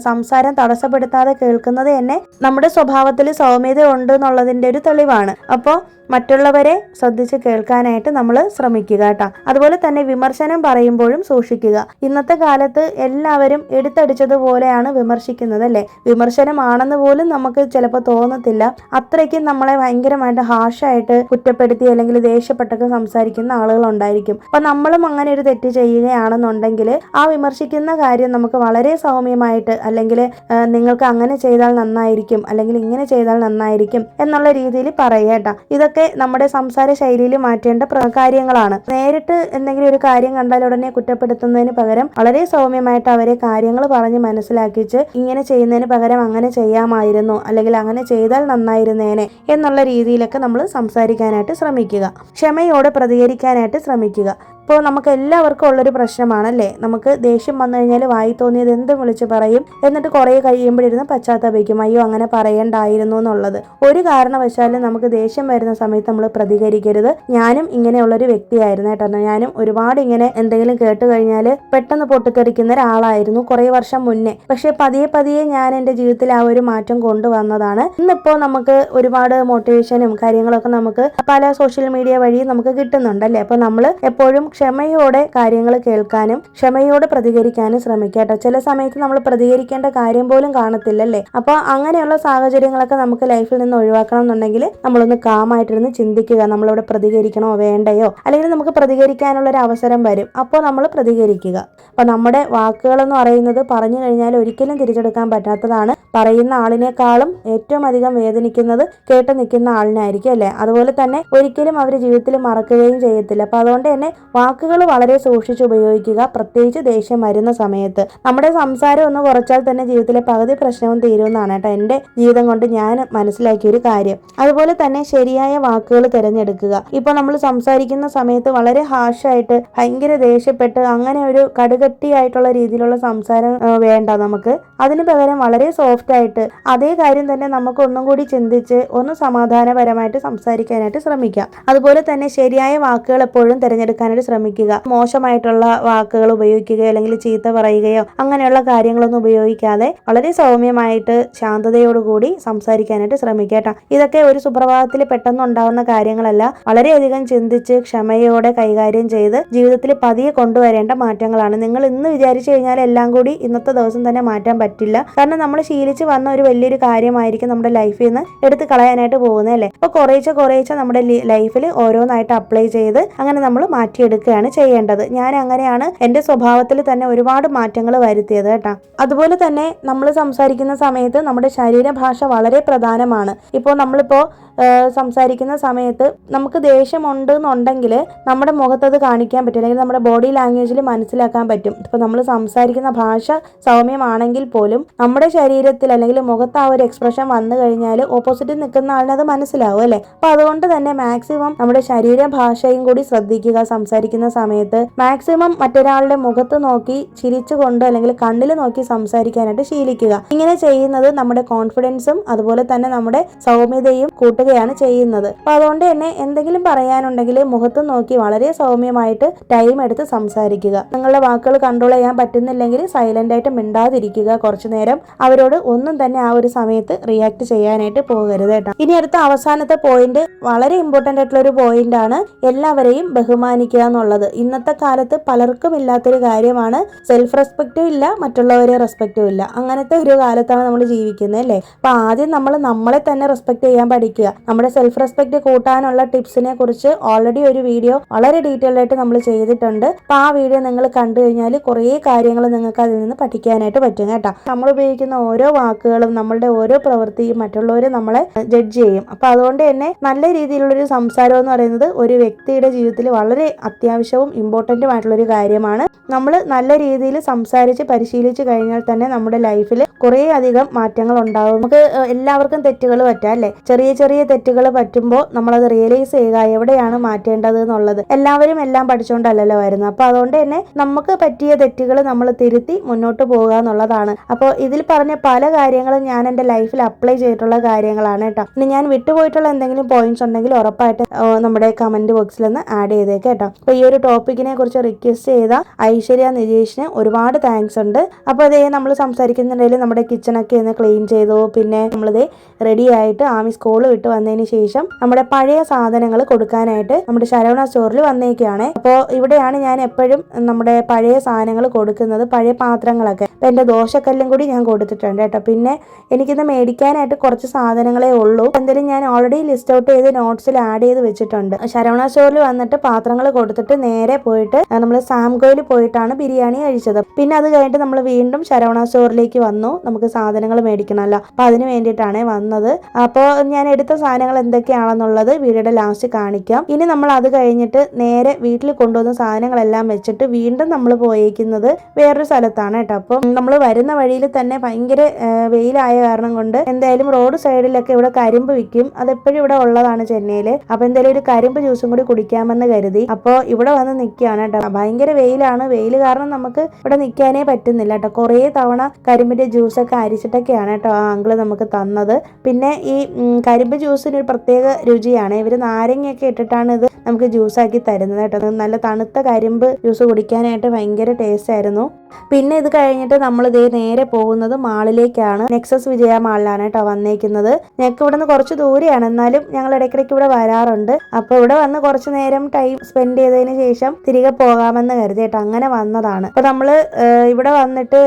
സംസാരം തടസ്സപ്പെടുത്താതെ കേൾക്കുന്നത് തന്നെ നമ്മുടെ സ്വഭാവത്തിൽ സൗമ്യത ഉണ്ട് എന്നുള്ളതിന്റെ ഒരു തെളിവാണ്. അപ്പോൾ മറ്റുള്ളവരെ ശ്രദ്ധിച്ച് കേൾക്കാനായിട്ട് നമ്മൾ ശ്രമിക്കുക കേട്ടോ. അതുപോലെ തന്നെ വിമർശനം പറയുമ്പോഴും സൂക്ഷിക്കുക. ഇന്നത്തെ കാലത്ത് എല്ലാവരും എടുത്തടിച്ചതുപോലെയാണ് വിമർശിക്കുന്നത് അല്ലേ. വിമർശനമാണെന്ന് പോലും നമുക്ക് ചിലപ്പോൾ തോന്നത്തില്ല. അത്രയ്ക്കും നമ്മളെ ഭയങ്കരമായിട്ട് ഹാഷായിട്ട് കുറ്റപ്പെടുത്തി അല്ലെങ്കിൽ ദേഷ്യപ്പെട്ടൊക്കെ സംസാരിക്കുന്ന ആളുകളുണ്ടായിരിക്കും. അപ്പൊ നമ്മളും അങ്ങനെ ഒരു തെറ്റ് ചെയ്യുകയാണെന്നുണ്ടെങ്കിൽ ആ വിമർശിക്കുന്ന കാര്യം നമുക്ക് വളരെ സൗമ്യമായിട്ട്, അല്ലെങ്കിൽ നിങ്ങൾക്ക് അങ്ങനെ ചെയ്താൽ നന്നായിരിക്കും, അല്ലെങ്കിൽ ഇങ്ങനെ ചെയ്താൽ നന്നായിരിക്കും എന്നുള്ള രീതിയിൽ പറയുക കേട്ടോ. ഇതൊക്കെ നമ്മുടെ സംസാര ശൈലിയിൽ മാറ്റേണ്ട കാര്യങ്ങളാണ്. നേരിട്ട് എന്തെങ്കിലും ഒരു കാര്യം കണ്ടാൽ ഉടനെ കുറ്റപ്പെടുത്തുന്നതിന് പകരം വളരെ സൗമ്യമായിട്ട് അവരെ കാര്യങ്ങൾ പറഞ്ഞ് മനസ്സിലാക്കിച്ച് ഇങ്ങനെ ചെയ്യുന്നതിന് പകരം അങ്ങനെ ചെയ്യാമായിരുന്നു, അല്ലെങ്കിൽ അങ്ങനെ ചെയ്താൽ നന്നായിരുന്നേനെ എന്നുള്ള രീതിയിലൊക്കെ നമ്മൾ സംസാരിക്കാനായിട്ട് ശ്രമിക്കുക. ക്ഷമയോടെ പ്രതികരിക്കാനായിട്ട് ശ്രമിക്കുക. ഇപ്പോൾ നമുക്ക് എല്ലാവർക്കും ഉള്ളൊരു പ്രശ്നമാണല്ലേ, നമുക്ക് ദേഷ്യം വന്നു കഴിഞ്ഞാൽ വായി തോന്നിയത് എന്തും വിളിച്ച് പറയും, എന്നിട്ട് കുറേ കഴിയുമ്പോഴിരുന്ന് പശ്ചാത്തപിക്കും, അയ്യോ അങ്ങനെ പറയണ്ടായിരുന്നു എന്നുള്ളത്. ഒരു കാരണവശാലും നമുക്ക് ദേഷ്യം വരുന്ന സമയത്ത് നമ്മൾ പ്രതികരിക്കരുത്. ഞാനും ഇങ്ങനെയുള്ളൊരു വ്യക്തിയായിരുന്നു കേട്ടോ. ഞാനും ഒരുപാട് ഇങ്ങനെ എന്തെങ്കിലും കേട്ട് കഴിഞ്ഞാൽ പെട്ടെന്ന് പൊട്ടിത്തെറിക്കുന്ന ഒരാളായിരുന്നു കുറേ വർഷം മുന്നേ. പക്ഷെ പതിയെ പതിയെ ഞാൻ എൻ്റെ ജീവിതത്തിൽ ആ ഒരു മാറ്റം കൊണ്ടുവന്നതാണ്. ഇന്നിപ്പോൾ നമുക്ക് ഒരുപാട് മോട്ടിവേഷനും കാര്യങ്ങളൊക്കെ നമുക്ക് പല സോഷ്യൽ മീഡിയ വഴി നമുക്ക് കിട്ടുന്നുണ്ടല്ലേ. അപ്പോൾ നമ്മൾ എപ്പോഴും ക്ഷമയോടെ കാര്യങ്ങൾ കേൾക്കാനും ക്ഷമയോടെ പ്രതികരിക്കാനും ശ്രമിക്കട്ടോ. ചില സമയത്ത് നമ്മൾ പ്രതികരിക്കേണ്ട കാര്യം പോലും കാണത്തില്ലല്ലേ. അപ്പോൾ അങ്ങനെയുള്ള സാഹചര്യങ്ങളൊക്കെ നമുക്ക് ലൈഫിൽ നിന്ന് ഒഴിവാക്കണം എന്നുണ്ടെങ്കിൽ നമ്മളൊന്ന് കാമായിട്ടിരുന്ന് ചിന്തിക്കുക, നമ്മളിവിടെ പ്രതികരിക്കണോ വേണ്ടയോ, അല്ലെങ്കിൽ നമുക്ക് പ്രതികരിക്കാനുള്ള ഒരു അവസരം വരും, അപ്പോൾ നമ്മൾ പ്രതികരിക്കുക. അപ്പോൾ നമ്മുടെ വാക്കുകളെന്ന് പറയുന്നത് പറഞ്ഞു കഴിഞ്ഞാൽ ഒരിക്കലും തിരിച്ചെടുക്കാൻ പറ്റാത്തതാണ്. പറയുന്ന ആളിനേക്കാളും ഏറ്റവും അധികം വേദനിക്കുന്നത് കേട്ട് നിൽക്കുന്ന ആളിനായിരിക്കും അല്ലേ. അതുപോലെ തന്നെ ഒരിക്കലും അവർ ജീവിതത്തിൽ മറക്കുകയും ചെയ്യത്തില്ല. അപ്പോൾ അതുകൊണ്ട് തന്നെ വാക്കുകൾ വളരെ സൂക്ഷിച്ച് ഉപയോഗിക്കുക, പ്രത്യേകിച്ച് ദേഷ്യം വരുന്ന സമയത്ത്. നമ്മുടെ സംസാരം ഒന്ന് കുറച്ചാൽ തന്നെ ജീവിതത്തിലെ പകുതി പ്രശ്നവും തീരുമെന്നാണ് കേട്ടോ എൻ്റെ ജീവിതം കൊണ്ട് ഞാൻ മനസ്സിലാക്കിയ ഒരു കാര്യം. അതുപോലെ തന്നെ ശരിയായ വാക്കുകൾ തിരഞ്ഞെടുക്കുക. ഇപ്പൊ നമ്മൾ സംസാരിക്കുന്ന സമയത്ത് വളരെ ഹാഷായിട്ട് ഭയങ്കര ദേഷ്യപ്പെട്ട് അങ്ങനെ ഒരു കടുകട്ടിയായിട്ടുള്ള രീതിയിലുള്ള സംസാരം വേണ്ട നമുക്ക്. അതിന് പകരം വളരെ സോഫ്റ്റ് ആയിട്ട് അതേ കാര്യം തന്നെ നമുക്ക് ഒന്നും കൂടി ചിന്തിച്ച് ഒന്ന് സമാധാനപരമായിട്ട് സംസാരിക്കാനായിട്ട് ശ്രമിക്കാം. അതുപോലെ തന്നെ ശരിയായ വാക്കുകൾ എപ്പോഴും തിരഞ്ഞെടുക്കാനായിട്ട് ശ്രമിക്കുക. മോശമായിട്ടുള്ള വാക്കുകൾ ഉപയോഗിക്കുകയോ അല്ലെങ്കിൽ ചീത്ത പറയുകയോ അങ്ങനെയുള്ള കാര്യങ്ങളൊന്നും ഉപയോഗിക്കാതെ വളരെ സൗമ്യമായിട്ട് ശാന്തതയോടുകൂടി സംസാരിക്കാനായിട്ട് ശ്രമിക്കുക കേട്ടോ. ഇതൊക്കെ ഒരു സുപ്രഭാതത്തിൽ പെട്ടെന്ന് ഉണ്ടാവുന്ന കാര്യങ്ങളല്ല, വളരെയധികം ചിന്തിച്ച് ക്ഷമയോടെ കൈകാര്യം ചെയ്ത് ജീവിതത്തിൽ പതിയെ കൊണ്ടുവരേണ്ട മാറ്റങ്ങളാണ്. നിങ്ങൾ ഇന്ന് വിചാരിച്ചു കഴിഞ്ഞാൽ എല്ലാം കൂടി ഇന്നത്തെ ദിവസം തന്നെ മാറ്റാൻ പറ്റില്ല. കാരണം നമ്മൾ ശീലിച്ച് വന്ന ഒരു വലിയൊരു കാര്യമായിരിക്കും നമ്മുടെ ലൈഫിൽ നിന്ന് എടുത്ത് കളയാനായിട്ട് പോകുന്നത് അല്ലേ. അപ്പോൾ കുറേശ്ശെ നമ്മുടെ ലൈഫിൽ ഓരോന്നായിട്ട് അപ്ലൈ ചെയ്ത് അങ്ങനെ നമ്മൾ മാറ്റിയെടുക്കുകയാണ് ചെയ്യേണ്ടത്. ഞാൻ അങ്ങനെയാണ് എൻ്റെ സ്വഭാവത്തിൽ തന്നെ ഒരുപാട് മാറ്റങ്ങൾ വരുത്തിയത് കേട്ടോ. അതുപോലെ തന്നെ നമ്മൾ സംസാരിക്കുന്ന സമയത്ത് നമ്മുടെ ശരീരഭാഷ വളരെ പ്രധാനമാണ്. ഇപ്പോൾ നമ്മളിപ്പോൾ സംസാരിക്കുന്ന സമയത്ത് നമുക്ക് ദേഷ്യമുണ്ട് എന്നുണ്ടെങ്കിൽ നമ്മുടെ മുഖത്തത് കാണിക്കാൻ പറ്റും, അല്ലെങ്കിൽ നമ്മുടെ ബോഡി ലാംഗ്വേജിൽ മനസ്സിലാക്കാൻ പറ്റും. ഇപ്പോൾ നമ്മൾ സംസാരിക്കുന്ന ഭാഷ സൗമ്യമാണെങ്കിൽ പോലും നമ്മുടെ ശരീരത്തിൽ അല്ലെങ്കിൽ മുഖത്ത് ആ ഒരു എക്സ്പ്രഷൻ വന്നു കഴിഞ്ഞാൽ ഓപ്പോസിറ്റിൽ നിൽക്കുന്ന ആളിന് അത് മനസ്സിലാവും അല്ലേ. അപ്പോൾ അതുകൊണ്ട് തന്നെ മാക്സിമം നമ്മുടെ ശരീരഭാഷയും കൂടി ശ്രദ്ധിക്കുക. സംസാരിക്കുന്ന സമയത്ത് മാക്സിമം മറ്റൊരാളുടെ മുഖത്ത് നോക്കി ചിരിച്ചുകൊണ്ട് അല്ലെങ്കിൽ കണ്ണിൽ നോക്കി സംസാരിക്കാനായിട്ട് ശീലിക്കുക. ഇങ്ങനെ ചെയ്യുന്നത് നമ്മുടെ കോൺഫിഡൻസും അതുപോലെ തന്നെ നമ്മുടെ സൗമ്യതയും കൂട്ടുകയാണ് ചെയ്യുന്നത്. അപ്പൊ അതുകൊണ്ട് തന്നെ എന്തെങ്കിലും പറയാനുണ്ടെങ്കിൽ മുഖത്ത് നോക്കി വളരെ സൗമ്യമായിട്ട് ടൈം എടുത്ത് സംസാരിക്കുക. നിങ്ങളുടെ വാക്കുകൾ കൺട്രോൾ ചെയ്യാൻ പറ്റുന്നില്ലെങ്കിൽ സൈലന്റ് ആയിട്ട് മിണ്ടാതിരിക്കുക. കുറച്ചു നേരം അവരോട് ഒന്നും തന്നെ ആ ഒരു സമയത്ത് റിയാക്ട് ചെയ്യാനായിട്ട് പോകരുത് കേട്ടോ. ഇനി അടുത്ത അവസാനത്തെ പോയിന്റ് വളരെ ഇമ്പോർട്ടന്റ് ആയിട്ടുള്ള ഒരു പോയിന്റ് ആണ്, എല്ലാവരെയും ബഹുമാനിക്കുക എന്നുള്ളത്. ഇന്നത്തെ കാലത്ത് പലർക്കും ഇല്ലാത്തൊരു കാര്യമാണ്. സെൽഫ് റെസ്പെക്റ്റും ഇല്ല, മറ്റുള്ളവരെ റെസ്പെക്റ്റും ഇല്ല. അങ്ങനത്തെ ഒരു കാലത്താണ് നമ്മൾ ജീവിക്കുന്നത് അല്ലേ. അപ്പൊ ആദ്യം നമ്മൾ നമ്മളെ തന്നെ റെസ്പെക്ട് ചെയ്യാൻ പഠിക്കുക. നമ്മുടെ സെൽഫ് റെസ്പെക്ട് കൂട്ടാനുള്ള ടിപ്സിനെ കുറിച്ച് ഓൾറെഡി ഒരു വീഡിയോ വളരെ ഡീറ്റെയിൽ ആയിട്ട് നമ്മൾ ചെയ്തിട്ടുണ്ട്. അപ്പൊ ആ വീഡിയോ നിങ്ങൾ കണ്ടു കഴിഞ്ഞാൽ കുറേ കാര്യങ്ങൾ നിങ്ങൾക്ക് അതിൽ നിന്ന് പഠിക്കാനായിട്ട് പറ്റും കേട്ടോ. നമ്മൾ ഉപയോഗിക്കുന്ന ഓരോ വാക്കുകളും നമ്മളുടെ ഓരോ പ്രവൃത്തിയും മറ്റുള്ളവർ നമ്മളെ ജഡ്ജ് ചെയ്യും. അപ്പൊ അതുകൊണ്ട് തന്നെ നല്ല രീതിയിലുള്ളൊരു സംസാരം എന്ന് പറയുന്നത് ഒരു വ്യക്തിയുടെ ജീവിതത്തിൽ വളരെ അത്യാവശ്യവും ഇമ്പോർട്ടന്റും ആയിട്ടുള്ളൊരു കാര്യമാണ്. നമ്മൾ നല്ല രീതിയിൽ സംസാരിച്ച് പരിശീലിച്ച് കഴിഞ്ഞാൽ തന്നെ നമ്മുടെ ലൈഫിൽ കുറേ അധികം മാറ്റങ്ങൾ ഉണ്ടാവും. നമുക്ക് എല്ലാവർക്കും തെറ്റുകൾ പറ്റാം അല്ലേ. ചെറിയ തെറ്റുകൾ പറ്റുമ്പോൾ നമ്മളത് റിയലൈസ് ചെയ്യുക, എവിടെയാണ് മാറ്റേണ്ടത് എന്നുള്ളത്. എല്ലാവരും എല്ലാം പഠിച്ചുകൊണ്ടല്ലല്ലോ വരുന്നത്. അപ്പൊ അതുകൊണ്ട് തന്നെ നമുക്ക് പറ്റിയ തെറ്റുകൾ നമ്മൾ തിരുത്തി മുന്നോട്ട് പോകുക എന്നുള്ളതാണ്. അപ്പോൾ ഇതിൽ പറഞ്ഞ പല കാര്യങ്ങളും ഞാൻ എൻ്റെ ലൈഫിൽ അപ്ലൈ ചെയ്തിട്ടുള്ള കാര്യങ്ങളാണ് കേട്ടോ. ഇനി ഞാൻ വിട്ടുപോയിട്ടുള്ള എന്തെങ്കിലും പോയിന്റ്സ് ഉണ്ടെങ്കിൽ ഉറപ്പായിട്ട് നമ്മുടെ കമന്റ് ബോക്സിൽ ഒന്ന് ആഡ് ചെയ്തേക്ക് കേട്ടോ. അപ്പൊ ഈ ഒരു ടോപ്പിക്കിനെ കുറിച്ച് റിക്വസ്റ്റ് ചെയ്ത ഐശ്വര്യ നിജേഷിന് ഒരുപാട് താങ്ക്സ് ഉണ്ട്. അപ്പോൾ അതേ നമ്മൾ സംസാരിക്കുന്നുണ്ടെങ്കിൽ നമ്മുടെ കിച്ചണൊക്കെ ഒന്ന് ക്ലീൻ ചെയ്തു. പിന്നെ നമ്മളിത് റെഡി ആയിട്ട് ആമി സ്കൂൾ വിട്ട് വന്നതിന് ശേഷം നമ്മുടെ പഴയ സാധനങ്ങൾ കൊടുക്കാനായിട്ട് നമ്മുടെ ശരവണ സ്റ്റോറിൽ വന്നേക്കാണ്. അപ്പോൾ ഇവിടെയാണ് ഞാൻ എപ്പോഴും നമ്മുടെ പഴയ സാധനങ്ങൾ കൊടുക്കുന്നത്, പഴയ പാത്രങ്ങളൊക്കെ. അപ്പം എൻ്റെ ദോശക്കല്ലും കൂടി ഞാൻ കൊടുത്തിട്ടുണ്ട് കേട്ടോ. പിന്നെ എനിക്കിന്ന് മേടിക്കാനായിട്ട് കുറച്ച് സാധനങ്ങളേ ഉള്ളൂ. എന്തായാലും ഞാൻ ഓൾറെഡി ലിസ്റ്റ് ഔട്ട് ചെയ്ത് നോട്ട്സിൽ ആഡ് ചെയ്ത് വെച്ചിട്ടുണ്ട്. ശരവണ സ്റ്റോറിൽ വന്നിട്ട് പാത്രങ്ങൾ കൊടുത്തിട്ട് നേരെ പോയിട്ട് നമ്മൾ സാംഗോയിൽ പോയിട്ടാണ് ബിരിയാണി കഴിച്ചത്. പിന്നെ അത് കഴിഞ്ഞിട്ട് നമ്മൾ വീണ്ടും ശരവണ സ്റ്റോറിലേക്ക് വന്നു, നമുക്ക് സാധനങ്ങൾ മേടിക്കണമല്ലോ. അപ്പോൾ അതിന് വേണ്ടിയിട്ടാണ് വന്നത്. അപ്പോൾ ഞാൻ എടുത്ത സാധനങ്ങൾ എന്തൊക്കെയാണെന്നുള്ളത് വീഡിയോയുടെ ലാസ്റ്റ് കാണിക്കാം. ഇനി നമ്മൾ അത് കഴിഞ്ഞിട്ട് നേരെ വീട്ടിൽ കൊണ്ടുവന്ന സാധനങ്ങളെല്ലാം വെച്ചിട്ട് വീണ്ടും നമ്മൾ പോയേക്കുന്നത് വേറൊരു സ്ഥലത്താണ് കേട്ടോ. അപ്പം നമ്മൾ വരുന്ന വഴിയിൽ തന്നെ ഭയങ്കര വെയിലായ കാരണം കൊണ്ട് എന്തായാലും റോഡ് സൈഡിലൊക്കെ ഇവിടെ കരിമ്പ് വിൽക്കും. അതെപ്പോഴും ഇവിടെ ഉള്ളതാണ് ചെന്നൈയിൽ. അപ്പൊ എന്തായാലും ഒരു കരിമ്പ് ജ്യൂസും കൂടി കുടിക്കാമെന്ന് കരുതി അപ്പോൾ ഇവിടെ വന്ന് നിൽക്കുകയാണ് കേട്ടോ. ഭയങ്കര വെയിലാണ്. വെയിൽ കാരണം നമുക്ക് ഇവിടെ നിൽക്കാനേ പറ്റുന്നില്ല കേട്ടോ. കുറേ തവണ കരിമ്പിന്റെ ജ്യൂസൊക്കെ അരിച്ചിട്ടൊക്കെയാണ് കേട്ടോ ആ അങ്കിള് നമുക്ക് തന്നത്. പിന്നെ ഈ കരിമ്പ് ജ്യൂസിന് ഒരു പ്രത്യേക രുചിയാണ്. ഇവർ നാരങ്ങയൊക്കെ ഇട്ടിട്ടാണ് ഇത് നമുക്ക് ജ്യൂസാക്കി തരുന്നത് കേട്ടോ. നല്ല തണുത്ത കരിമ്പ് ജ്യൂസ് കുടിക്കാനായിട്ട് ഭയങ്കര ടേസ്റ്റ് ആയിരുന്നു. പിന്നെ ഇത് കഴിഞ്ഞിട്ട് നമ്മൾ ഇതേ നേരെ പോകുന്നത് മാളിലേക്കാണ്. നെക്സസ് വിജയ മാളിലാണ് കേട്ടോ വന്നേക്കുന്നത്. ഞങ്ങൾക്ക് ഇവിടെ നിന്ന് കുറച്ച് ദൂരെയാണ്, എന്നാലും ഞങ്ങൾ ഇടയ്ക്കിടയ്ക്ക് ഇവിടെ വരാറുണ്ട്. അപ്പോൾ ഇവിടെ വന്ന് കുറച്ച് നേരം ടൈം സ്പെൻഡ് ചെയ്തതിന് ശേഷം തിരികെ പോകാമെന്ന് കരുതി കേട്ടോ. അങ്ങനെ വന്നതാണ്. അപ്പോൾ നമ്മൾ ഇവിടെ വന്നിട്ട്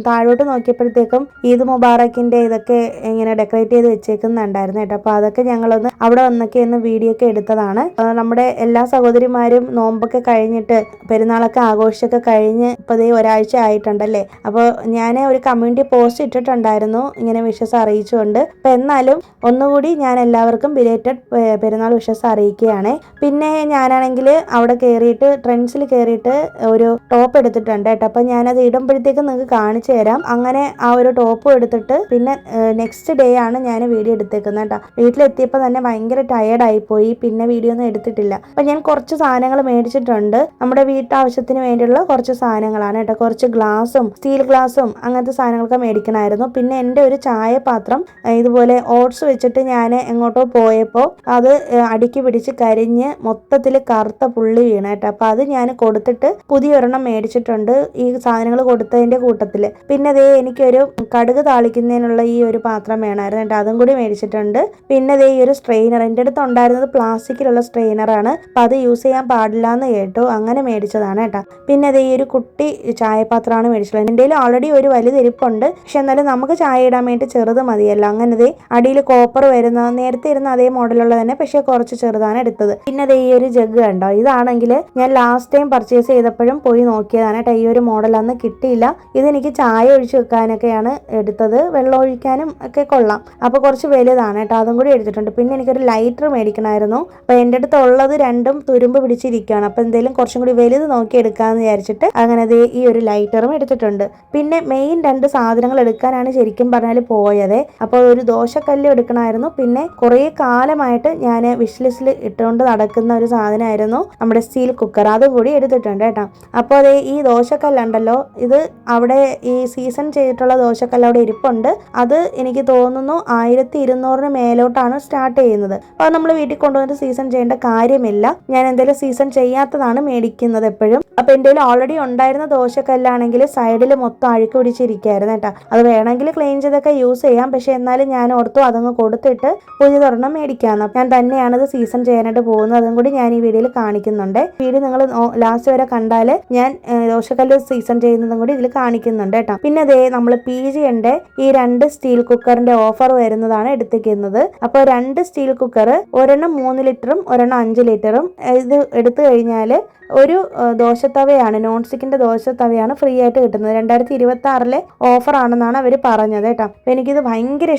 താഴോട്ട് നോക്കിയപ്പോഴത്തേക്കും ഈദ് മുബാറക്കിന്റെ ഇതൊക്കെ ഇങ്ങനെ ഡെക്കറേറ്റ് ചെയ്ത് വെച്ചേക്കുന്നുണ്ടായിരുന്നു കേട്ടോ. അപ്പോൾ അതൊക്കെ ഞങ്ങളൊന്ന് അവിടെ വന്നൊക്കെ ഒന്ന് വീഡിയോ ഒക്കെ എടുത്തതാണ്. നമ്മുടെ എല്ലാ സഹോദരിമാരും നോമ്പൊക്കെ കഴിഞ്ഞിട്ട് പെരുന്നാളൊക്കെ ആഘോഷിച്ചൊക്കെ കഴിഞ്ഞ് ഇപ്പോൾ ദേ ഒരാഴ്ച ആയിട്ടുണ്ടല്ലേ. അപ്പോൾ ഞാൻ ഒരു കമ്മ്യൂണിറ്റി പോസ്റ്റ് ഇട്ടിട്ടുണ്ടായിരുന്നു ഇങ്ങനെ വിഷസ് അറിയിച്ചുകൊണ്ട്. അപ്പോൾ എന്നാലും ഒന്നുകൂടി ഞാൻ എല്ലാവർക്കും ബിലേറ്റഡ് പെരുന്നാൾ വിഷസ് അറിയിക്കുകയാണ്. പിന്നെ ഞാനാണെങ്കിൽ അവിടെ കയറിയിട്ട് ട്രെൻഡ്സിൽ കയറിയിട്ട് ഒരു ടോപ്പ് എടുത്തിട്ടുണ്ട് കേട്ടോ. അപ്പോൾ ഞാനത് ഇടുമ്പോഴത്തേക്കും നിങ്ങൾക്ക് കാണിച്ചു തരാം. അങ്ങനെ ആ ഒരു ടോപ്പും എടുത്തിട്ട് പിന്നെ നെക്സ്റ്റ് ഡേ ആണ് ഞാൻ വീഡിയോ എടുത്തേക്കുന്നത് കേട്ടോ. വീട്ടിലെത്തിയപ്പോൾ തന്നെ ഭയങ്കര ടയേർഡായി പോയി. പിന്നെ വീഡിയോ ഒന്നും എടുത്തിട്ടില്ല. അപ്പം ഞാൻ കുറച്ച് സാധനങ്ങൾ മേടിച്ചിട്ടുണ്ട്. നമ്മുടെ വീട്ടാവശ്യത്തിന് വേണ്ടിയുള്ള കുറച്ച് സാധനങ്ങളാണ് കേട്ടോ. കുറച്ച് ഗ്ലാസും സ്റ്റീൽ ഗ്ലാസും അങ്ങനത്തെ സാധനങ്ങളൊക്കെ മേടിക്കണമായിരുന്നു. പിന്നെ എൻ്റെ ഒരു ചായപാത്രം ഇതുപോലെ ഓട്സ് വെച്ചിട്ട് ഞാൻ എങ്ങോട്ടോ പോയപ്പോൾ അത് അടുക്കി പിടിച്ച് കരിഞ്ഞ് മൊത്തത്തിൽ കറുത്ത പുള്ളി വീണ കേട്ടോ. അപ്പം അത് ഞാൻ കൊടുത്തിട്ട് പുതിയൊരെണ്ണം മേടിച്ചിട്ടുണ്ട് ഈ സാധനങ്ങൾ കൊടുത്തതിൻ്റെ കൂട്ടത്തിൽ. പിന്നെ അതേ എനിക്കൊരു കടുക് താളിക്കുന്നതിനുള്ള ഈ ഒരു പാത്രം വേണമായിരുന്നു കേട്ടോ. അതും കൂടി മേടിച്ചിട്ടുണ്ട്. പിന്നെ അതേ ഈ ഒരു സ്ട്രെയിനർ എൻ്റെ അടുത്ത് ഉണ്ടായിരുന്നത് പ്ലാസ്റ്റിക്കിലുള്ള സ്ട്രെയിനറാണ്. അപ്പം അത് യൂസ് ചെയ്യാൻ പാടില്ല എന്ന് കേട്ടു. അങ്ങനെ മേടിച്ചതാണ് കേട്ടോ. പിന്നെ അതേ ഈ ഒരു കുട്ടി ചായപാത്രമാണ് മേടിച്ചത്. എൻ്റെ കയ്യിൽ ഓൾറെഡി ഒരു വലുതിരിപ്പുണ്ട്. പക്ഷെ എന്നാലും നമുക്ക് ചായ ഇടാൻ വേണ്ടി ചെറുത് മതിയല്ലോ. അങ്ങനെ ദേ അടിയിൽ കോപ്പർ വരുന്ന നേരത്തെ ഇരുന്ന അതേ മോഡലുള്ള തന്നെ, പക്ഷെ കുറച്ച് ചെറുതാണ് എടുത്തത്. പിന്നെ അതേ ഈ ഒരു ജഗ് കണ്ടോ, ഇതാണെങ്കിൽ ഞാൻ ലാസ്റ്റ് ടൈം പർച്ചേസ് ചെയ്തപ്പോഴും പോയി നോക്കിയതാണ് കേട്ടോ. ഈ ഒരു മോഡൽ അന്ന് കിട്ടിയില്ല. ഇതെനിക്ക് ചായ ഒഴിച്ച് വെക്കാനൊക്കെയാണ് എടുത്തത്. വെള്ളം ഒഴിക്കാനും ഒക്കെ കൊള്ളാം. അപ്പോൾ കുറച്ച് വലുതാണ് കേട്ടോ. അതും കൂടി എടുത്തിട്ടുണ്ട്. പിന്നെ എനിക്കൊരു ലൈറ്റർ മേടിക്കണമായിരുന്നു. അപ്പോൾ എൻ്റെ അടുത്ത് ഉള്ളത് രണ്ടും തുരുമ്പ് പിടിച്ചിരിക്കുകയാണ്. അപ്പോൾ എന്തെങ്കിലും കുറച്ചും കൂടി വലുത് നോക്കി എടുക്കാമെന്ന് വിചാരിച്ചിട്ട് അങ്ങനെ ദേ ഈ ഒരു ലൈറ്ററും എടുത്തിട്ടുണ്ട്. പിന്നെ മെയിൻ 2 സാധനങ്ങൾ എടുക്കാനാണ് ശരിക്കും പറഞ്ഞാൽ പോയത്. അപ്പോൾ ഒരു ദോശക്കല്ല് എടുക്കണമായിരുന്നു. പിന്നെ കുറേ കാലമായിട്ട് ഞാൻ വിഷ് ലിസ്റ്റിൽ ഇട്ടുകൊണ്ട് നടക്കുന്ന ഒരു സാധനമായിരുന്നു നമ്മുടെ സ്റ്റീൽ കുക്കർ. അതും കൂടി എടുത്തിട്ടുണ്ട് കേട്ടോ. അപ്പോൾ അതേ ഈ ദോശക്കല്ലുണ്ടല്ലോ, ഇത് അവിടെ ഈ സീസൺ ചെയ്തിട്ടുള്ള ദോശക്കല്ല് അവിടെ ഇരിപ്പുണ്ട്. അത് എനിക്ക് തോന്നുന്നു 1200 മേലോട്ടാണ് സ്റ്റാർട്ട് ചെയ്യുന്നത്. അപ്പോൾ നമ്മൾ വീട്ടിൽ കൊണ്ടുവന്നിട്ട് സീസൺ ചെയ്യേണ്ട കാര്യമില്ല. ഞാൻ എന്തെങ്കിലും സീസൺ ചെയ്യാത്തതാണ് മേടിക്കുന്നത് എപ്പോഴും. അപ്പോൾ എൻ്റെ കയ്യിൽ ഓൾറെഡി ഉണ്ടായിരുന്ന ദോശക്കല്ലാണെങ്കിൽ സൈഡിൽ മൊത്തം അഴുക്ക് പിടിച്ചിരിക്കുകയായിരുന്നു കേട്ടോ. അത് വേണമെങ്കിൽ ക്ലീൻ ചെയ്തൊക്കെ യൂസ് ചെയ്യാം. പക്ഷെ എന്നാലും ഞാൻ ഓർത്തു അതങ്ങ് കൊടുത്തിട്ട് പുതിയതൊരെണ്ണം മേടിക്കാമെന്ന്. ഞാൻ തന്നെയാണത് സീസൺ ചെയ്യാനായിട്ട് പോകുന്നത്. അതും കൂടി ഞാൻ ഈ വീഡിയോയിൽ കാണിക്കുന്നുണ്ട്. വീഡിയോ നിങ്ങൾ ലാസ്റ്റ് വരെ കണ്ടാൽ ഞാൻ ദോശക്കല്ല് സീസൺ ചെയ്യുന്നതും കൂടി ഇതിൽ കാണിക്കുന്നുണ്ട് കേട്ടോ. പിന്നെ അതേ നമ്മൾ PGയുടെ ഈ 2 സ്റ്റീൽ കുക്കറിന്റെ ഓഫർ വരുന്നതാണ് എടുത്തിരിക്കുന്നത്. അപ്പോൾ 2 സ്റ്റീൽ കുക്കർ, ഒരെണ്ണം 3 ലിറ്ററും ഒരെണ്ണം 5 ലിറ്ററും ഇത് എടുത്തു കഴിഞ്ഞാൽ ഒരു ദോശത്തവയാണ്, നോൺ സ്റ്റിക്കിന്റെ ദോശത്തവയാണ് ഫ്രീ ആയിട്ട് കിട്ടുന്നത്. 2026 ഓഫർ ആണെന്നാണ് അവർ പറഞ്ഞത് കേട്ടോ. അപ്പോൾ എനിക്കിത് ഭയങ്കര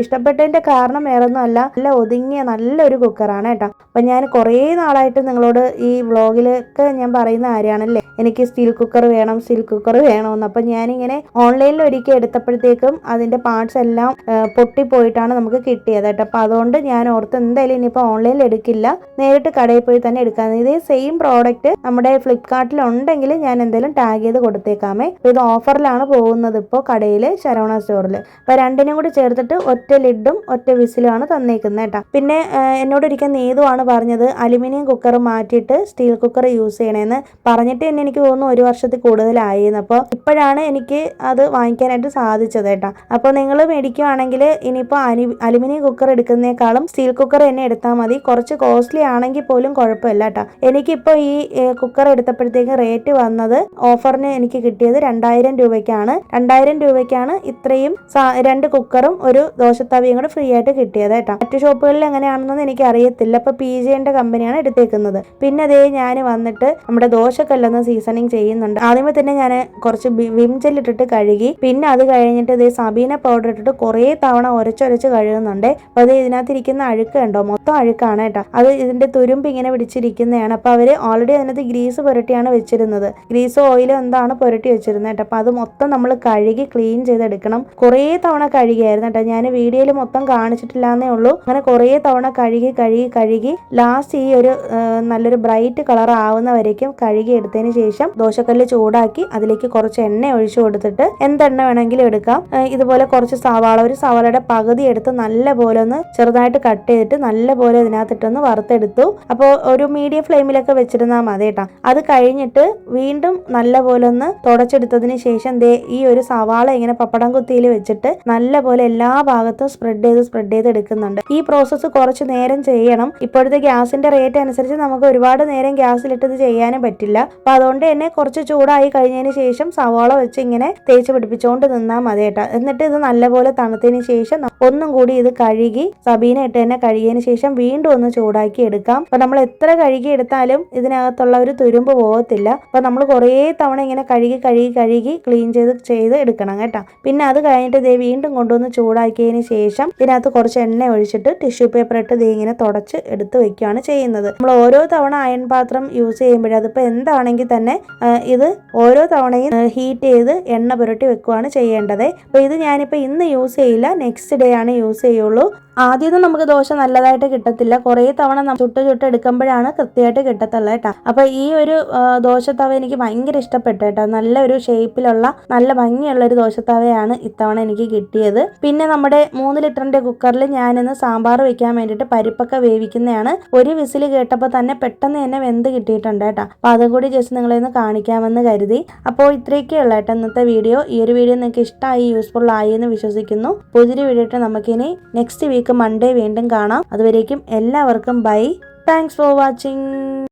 ഇഷ്ടപ്പെട്ടതിന്റെ കാരണം വേറൊന്നും അല്ല, നല്ല ഒതുങ്ങിയ നല്ലൊരു കുക്കറാണ് കേട്ടോ. അപ്പം ഞാൻ കുറേ നാളായിട്ട് നിങ്ങളോട് ഈ വ്ളോഗിലൊക്കെ ഞാൻ പറയുന്ന കാര്യമാണല്ലേ, എനിക്ക് സ്റ്റീൽ കുക്കർ വേണമെന്ന്. അപ്പം ഞാനിങ്ങനെ ഓൺലൈനിൽ ഒരിക്കൽ എടുത്തപ്പോഴത്തേക്കും അതിന്റെ പാർട്സ് എല്ലാം പൊട്ടിപ്പോയിട്ടാണ് നമുക്ക് കിട്ടിയത് കേട്ടോ. അപ്പം അതുകൊണ്ട് ഞാൻ ഓർത്ത് എന്തായാലും ഇനിയിപ്പോൾ ഓൺലൈനിൽ എടുക്കില്ല, നേരിട്ട് കടയിൽ പോയി തന്നെ എടുക്കാമെന്ന്. ഇതേ സെയിം പ്രോഡക്റ്റ് നമ്മുടെ ഫ്ലിപ്കാർട്ടിൽ ഉണ്ടെങ്കിൽ ഞാൻ എന്തെങ്കിലും ടാഗ് ചെയ്ത് കൊടുത്തേക്കാമേ. ഇത് ഓഫറിലാണ് പോകുന്നത് ഇപ്പോൾ കടയിൽ, ശരവണ സ്റ്റോറിൽ. അപ്പോൾ 2നും കൂടി ചേർത്തിട്ട് ഒറ്റ ലിഡും ഒറ്റ വിസിലുമാണ് തന്നേക്കുന്നത് കേട്ടോ. പിന്നെ എന്നോട് ഒരിക്കൽ നീതുവാണ് പറഞ്ഞത് അലുമിനിയം കുക്കർ മാറ്റിയിട്ട് സ്റ്റീൽ കുക്കർ യൂസ് ചെയ്യണമെന്ന് പറഞ്ഞിട്ട് തന്നെ എനിക്ക് തോന്നുന്നു 1 വർഷത്തിൽ കൂടുതലായിരുന്നു. അപ്പോൾ ഇപ്പോഴാണ് എനിക്ക് അത് വാങ്ങിക്കാനായിട്ട് സാധിച്ചത് കേട്ടോ. അപ്പോൾ നിങ്ങൾ മേടിക്കുകയാണെങ്കിൽ ഇനിയിപ്പോൾ അലുമിനിയം കുക്കർ എടുക്കുന്നതിനേക്കാളും സ്റ്റീൽ കുക്കർ തന്നെ എടുത്താൽ മതി. കുറച്ച് കോസ്റ്റ്ലി ആണെങ്കിൽ പോലും കുഴപ്പമില്ല കേട്ടോ. എനിക്കിപ്പോൾ ഈ കുക്കർ എടുത്തപ്പോഴത്തേക്ക് റേറ്റ് വന്നത് ഓഫറിന് എനിക്ക് കിട്ടിയത് 2000 രൂപയ്ക്കാണ്. 2000 രൂപയ്ക്കാണ് ഇത്രയും 2 കുക്കറും ഒരു ദോശത്തവയും കൂടെ ഫ്രീ ആയിട്ട് കിട്ടിയത് കേട്ടോ. മറ്റു ഷോപ്പുകളിൽ എങ്ങനെയാണെന്നൊന്നും എനിക്ക് അറിയത്തില്ല. അപ്പോൾ PGയുടെ കമ്പനിയാണ് എടുത്തേക്കുന്നത്. പിന്നെ അതേ ഞാൻ വന്നിട്ട് നമ്മുടെ ദോശക്കല്ലൊന്ന് സീസണിങ് ചെയ്യുന്നുണ്ട്. ആദ്യമേ തന്നെ ഞാൻ കുറച്ച് വിം ജെല്ലിട്ടിട്ട് കഴുകി. പിന്നെ അത് കഴിഞ്ഞിട്ട് ഇതേ സബീന പൗഡർ ഇട്ടിട്ട് കുറേ തവണ ഉരച്ചൊരച്ച് കഴുകുന്നുണ്ട്. അപ്പോൾ അത് ഇതിനകത്തിരിക്കുന്ന അഴുക്ക് കണ്ടോ, മൊത്തം അഴുക്കാണ് കേട്ടോ. അത് ഇതിന്റെ തുരുമ്പ് ഇങ്ങനെ പിടിച്ചിരിക്കുന്നതാണ്. അപ്പോൾ അവർ ഓൾറെഡി അതിനകത്ത് ഗ്രീസ് പുരട്ടിയാണ് വെച്ചിരുന്നത്. ഗ്രീസോ ഓയിലോ എന്താണ് പുരട്ടി വെച്ചിരുന്നത് കേട്ടോ. അപ്പോൾ അത് മൊത്തം നമ്മൾ കഴുകി ക്ലീൻ ചെയ്തെടുക്കണം. കുറേ തവണ കഴുകിയായിരുന്നു കേട്ടോ. ഞാൻ വീഡിയോയിൽ മൊത്തം കാണിച്ചിട്ടില്ലാന്നേ ഉള്ളൂ. അങ്ങനെ കുറേ തവണ കഴുകി ലാസ്റ്റ് ഈ ഒരു നല്ലൊരു ബ്രൈറ്റ് കളർ ആവുന്നവരേക്കും കഴുകി എടുത്തതിന് ശേഷം ദോശക്കല്ല് ചൂടാക്കി അതിലേക്ക് കുറച്ച് എണ്ണ ഒഴിച്ചു കൊടുത്തിട്ട് എന്തെണ്ണ വേണമെങ്കിലും എടുക്കാം. ഇതുപോലെ കുറച്ച് സവാള, ഒരു സവാളയുടെ പകുതി എടുത്ത് നല്ലപോലെ ഒന്ന് ചെറുതായിട്ട് കട്ട് ചെയ്തിട്ട് നല്ലപോലെ ഇതിനകത്തിട്ടൊന്ന് വറുത്തെടുത്തു. അപ്പോൾ ഒരു മീഡിയം ഫ്ലെയിമിലൊക്കെ വെച്ചിരുന്നാൽ മതി കേട്ടോ. അത് കഴിഞ്ഞിട്ട് വീണ്ടും നല്ലപോലെ ഒന്ന് തുടച്ചെടുത്തതിന് ശേഷം ഈ ഒരു സവാള ഇങ്ങനെ പപ്പടം കുത്തിയിൽ വെച്ചിട്ട് നല്ലപോലെ എല്ലാ ഭാഗത്തും സ്പ്രെഡ് ചെയ്ത് എടുക്കുന്നുണ്ട്. ഈ പ്രോസസ്സ് കുറച്ച് നേരം ചെയ്യണം. ഇപ്പോഴത്തെ ഗ്യാസിന്റെ റേറ്റ് അനുസരിച്ച് നമുക്ക് ഒരുപാട് നേരം ഗ്യാസിലിട്ട് ഇത് ചെയ്യാനും പറ്റില്ല. അപ്പൊ അതുകൊണ്ട് തന്നെ കുറച്ച് ചൂടായി കഴിഞ്ഞതിന് ശേഷം സവാള വെച്ച് ഇങ്ങനെ തേച്ച് പിടിപ്പിച്ചുകൊണ്ട് നിന്നാൽ മതി കേട്ടോ. എന്നിട്ട് ഇത് നല്ലപോലെ തണുത്തതിന് ശേഷം ഒന്നും കൂടി ഇത് കഴുകി സബീന ഇട്ട് തന്നെ കഴുകിയതിന് ശേഷം വീണ്ടും ഒന്ന് ചൂടാക്കി എടുക്കാം. അപ്പൊ നമ്മൾ എത്ര കഴുകി എടുത്താലും ഇതിനകത്തുള്ള ഒരു തുരുമ്പ് പോകത്തില്ല. അപ്പൊ നമ്മൾ കുറേ തവണ ഇങ്ങനെ കഴുകി ക്ലീൻ ചെയ്ത് എടുക്കണം കേട്ടോ. പിന്നെ അത് കഴിഞ്ഞിട്ട് ദേ വീണ്ടും കൊണ്ടുവന്ന് ചൂടാക്കിയതിന് ശേഷം ഇതിനകത്ത് കുറച്ച് എണ്ണ ഒഴിച്ചിട്ട് ടിഷ്യൂ പേപ്പർ ഇട്ട് ദേ ഇങ്ങനെ തുടച്ച് എടുത്ത് വെക്കുകയാണ് ചെയ്യുന്നത്. നമ്മൾ ഓരോ തവണ അയൺ പാത്രം യൂസ് ചെയ്യുമ്പോഴേ അതിപ്പോൾ എന്താണെങ്കിൽ തന്നെ ഇത് ഓരോ തവണയും ഹീറ്റ് ചെയ്ത് എണ്ണ പുരട്ടി വെക്കുകയാണ് ചെയ്യേണ്ടത്. അപ്പോൾ ഇത് ഞാനിപ്പോൾ ഇന്ന് യൂസ് ചെയ്യില്ല, നെക്സ്റ്റ് ഡേ ആണ് യൂസ് ചെയ്യുള്ളൂ. ആദ്യമൊന്നും നമുക്ക് ദോശ നല്ലതായിട്ട് കിട്ടത്തില്ല, കുറേ തവണ ചുട്ട് എടുക്കുമ്പോഴാണ് കൃത്യമായിട്ട് കിട്ടത്തുള്ളൂ കേട്ടോ. അപ്പോൾ ഈ ഒരു ദോശത്തവ എനിക്ക് ഭയങ്കര ഇഷ്ടപ്പെട്ടു കേട്ടോ. നല്ലൊരു ഷേപ്പിലുള്ള നല്ല ഭംഗിയുള്ള ഒരു ദോശത്തവയാണ് ഇത്തവണ എനിക്ക് കിട്ടിയത്. പിന്നെ നമ്മുടെ 3 ലിറ്ററിന്റെ കുക്കറിൽ ഞാനിന്ന് സാമ്പാർ വെക്കാൻ വേണ്ടിയിട്ട് പരിപ്പൊക്കെ വേവിക്കുന്നതാണ്. ഒരു വിസിൽ കേട്ടപ്പോൾ തന്നെ പെട്ടെന്ന് തന്നെ വെന്ത് കിട്ടിയിട്ടുണ്ട് കേട്ടോ. അപ്പോൾ അതും കൂടി ജസ്റ്റ് നിങ്ങളെ ഒന്ന് കാണിക്കാമെന്ന് കരുതി. അപ്പോൾ ഇത്രയൊക്കെ ഉള്ള കേട്ടോ ഇന്നത്തെ വീഡിയോ. ഈ ഒരു വീഡിയോ നിങ്ങൾക്ക് ഇഷ്ടമായി, യൂസ്ഫുൾ ആയി എന്ന് വിശ്വസിക്കുന്നു. പുതിയൊരു വീഡിയോ ആയിട്ട് നമുക്കിനി നെക്സ്റ്റ് വീക്ക് മൺഡേ വീണ്ടും കാണാം. അതുവരേക്കും എല്ലാവർക്കും ബൈ. Thanks for watching.